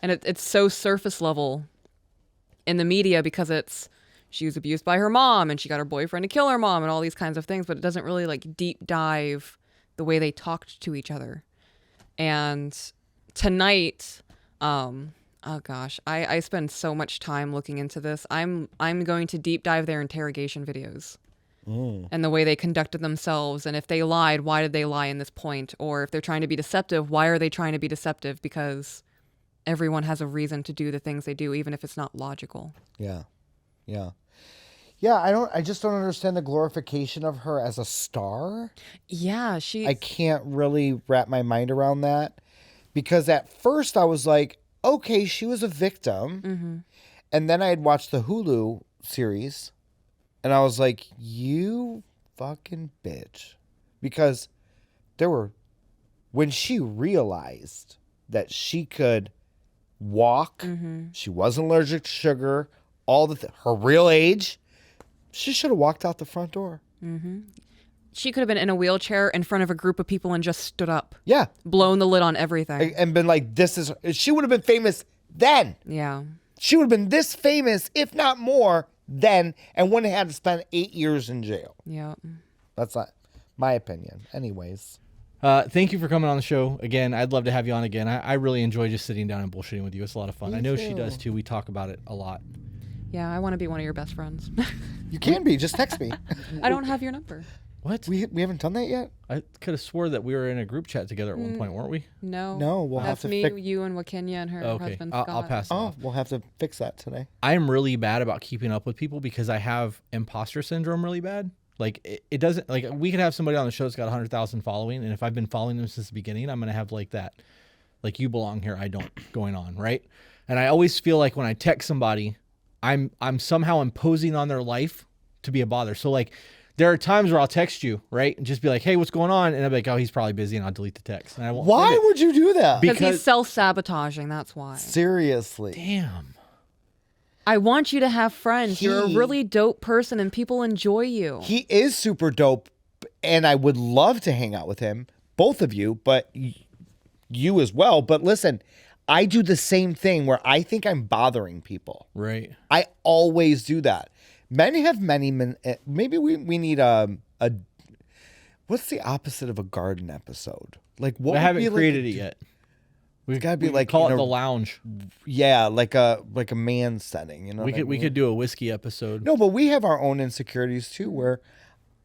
Speaker 2: And it's so surface level in the media because she was abused by her mom and she got her boyfriend to kill her mom and all these kinds of things, but it doesn't really deep dive the way they talked to each other. And tonight, oh gosh, I spend so much time looking into this. I'm going to deep dive their interrogation videos and the way they conducted themselves. And if they lied, why did they lie in this point? Or if they're trying to be deceptive, why are they trying to be deceptive? Because everyone has a reason to do the things they do, even if it's not logical.
Speaker 3: Yeah. I just don't understand the glorification of her as a star.
Speaker 2: Yeah,
Speaker 3: I can't really wrap my mind around that because at first I was like, okay, she was a victim.
Speaker 2: Mm-hmm.
Speaker 3: And then I had watched the Hulu series and I was like, you fucking bitch. Because when she realized that she could walk, she wasn't allergic to sugar, her real age, She should have walked out the front door.
Speaker 2: She could have been in a wheelchair in front of a group of people and just stood up,
Speaker 3: Yeah.
Speaker 2: blown the lid on everything.
Speaker 3: And been like, this is, she would have been famous then.
Speaker 2: Yeah.
Speaker 3: She would have been this famous, if not more, then, and wouldn't have had to spend 8 years in jail.
Speaker 2: Yeah.
Speaker 3: That's not my opinion. Anyways.
Speaker 1: Thank you for coming on the show again. I'd love to have you on again. I really enjoy just sitting down and bullshitting with you. It's a lot of fun. I know she does too. We talk about it a lot.
Speaker 2: Yeah, I want to be one of your best friends.
Speaker 3: You can be. Just text me.
Speaker 2: I don't have your number.
Speaker 1: What?
Speaker 3: We haven't done that yet?
Speaker 1: I could have swore that we were in a group chat together at one point, weren't we?
Speaker 2: No.
Speaker 3: No, we'll have
Speaker 2: That's
Speaker 3: to
Speaker 2: me,
Speaker 3: fix.
Speaker 2: you, and Wakenya and her
Speaker 1: Okay,
Speaker 2: husband,
Speaker 1: I'll
Speaker 2: Scott.
Speaker 1: pass it
Speaker 3: Oh,
Speaker 1: off.
Speaker 3: we'll have to fix that today.
Speaker 1: I'm really bad about keeping up with people because I have imposter syndrome really bad. Like it doesn't, like we could have somebody on the show that's got 100,000 following, and if I've been following them since the beginning, I'm gonna have like that, like you belong here, I don't, going on, right? And I always feel like when I text somebody, I'm somehow imposing on their life to be a bother. So like there are times where I'll text you, right, and just be like, hey, what's going on? And I'll be like, oh, he's probably busy, and I'll delete the text. And I won't.
Speaker 3: Why would you do that?
Speaker 2: Because
Speaker 1: Because-
Speaker 2: he's self-sabotaging, that's why.
Speaker 3: Seriously.
Speaker 1: Damn.
Speaker 2: I want you to have friends. You're a
Speaker 3: He-
Speaker 2: really dope person and people enjoy you.
Speaker 3: He is super dope, and I would love to hang out with him, both of you, but you as well. But listen, I do the same thing where I think I'm bothering people.
Speaker 1: Right.
Speaker 3: I always do that. Men have many. Maybe we need a. What's the opposite of a garden episode? Like what?
Speaker 1: I
Speaker 3: would
Speaker 1: haven't
Speaker 3: be
Speaker 1: created
Speaker 3: like,
Speaker 1: it yet.
Speaker 3: It's got to be
Speaker 1: We
Speaker 3: like
Speaker 1: call
Speaker 3: in
Speaker 1: it
Speaker 3: a-
Speaker 1: the lounge.
Speaker 3: Yeah, like a man setting. You know,
Speaker 1: We
Speaker 3: what I
Speaker 1: could
Speaker 3: mean?
Speaker 1: do a whiskey episode.
Speaker 3: No, but we have our own insecurities too, where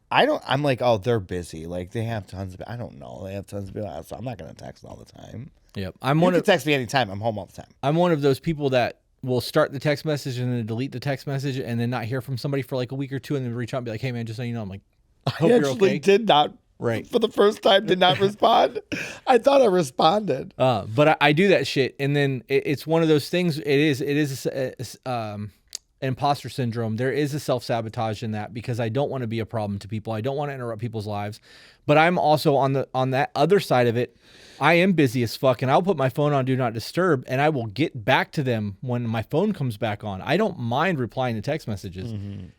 Speaker 3: I'm like, oh, they're busy. Like they have tons of. I don't know. They have tons of people. So I'm not gonna text all the time.
Speaker 1: Yep. I'm
Speaker 3: You
Speaker 1: one
Speaker 3: can
Speaker 1: of
Speaker 3: text me anytime. I'm home all the time.
Speaker 1: I'm one of those people that will start the text message and then delete the text message and then not hear from somebody for like a week or two and then reach out and be like, hey man, just so you know, I'm like, I hope
Speaker 3: I
Speaker 1: you're
Speaker 3: actually
Speaker 1: okay.
Speaker 3: did not.
Speaker 1: Right.
Speaker 3: For the first time, did not respond. I thought I responded.
Speaker 1: But I do that shit, and then it's one of those things. It is imposter syndrome. There is a self-sabotage in that because I don't want to be a problem to people. I don't want to interrupt people's lives. But I'm also on that other side of it. I am busy as fuck, and I'll put my phone on Do Not Disturb, and I will get back to them when my phone comes back on. I don't mind replying to text messages.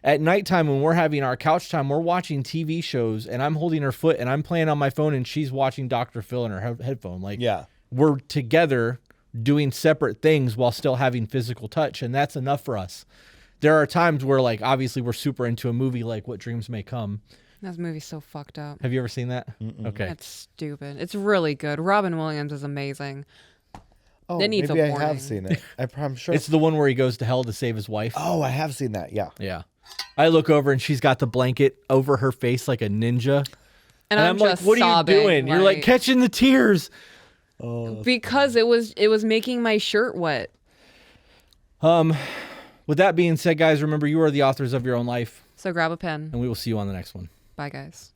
Speaker 1: At nighttime when we're having our couch time, we're watching TV shows, and I'm holding her foot, and I'm playing on my phone, and she's watching Dr. Phil in her headphone. Like,
Speaker 3: Yeah.
Speaker 1: we're together doing separate things while still having physical touch, and that's enough for us. There are times where, like, obviously we're super into a movie like What Dreams May Come.
Speaker 2: That movie's so fucked up.
Speaker 1: Have you ever seen that? Okay.
Speaker 2: It's stupid. It's really good. Robin Williams is amazing.
Speaker 3: Oh,
Speaker 2: It needs a
Speaker 3: maybe I
Speaker 2: warning.
Speaker 3: have seen it. I'm sure.
Speaker 1: It's the one where he goes to hell to save his wife.
Speaker 3: Oh, I have seen that. Yeah.
Speaker 1: Yeah. I look over and she's got the blanket over her face like a ninja.
Speaker 2: And I'm
Speaker 1: like,
Speaker 2: just
Speaker 1: what
Speaker 2: sobbing,
Speaker 1: are you doing? You're like catching the tears.
Speaker 2: because it was making my shirt wet.
Speaker 1: With that being said, guys, remember you are the authors of your own life,
Speaker 2: So grab a pen.
Speaker 1: and we will see you on the next one.
Speaker 2: Bye, guys.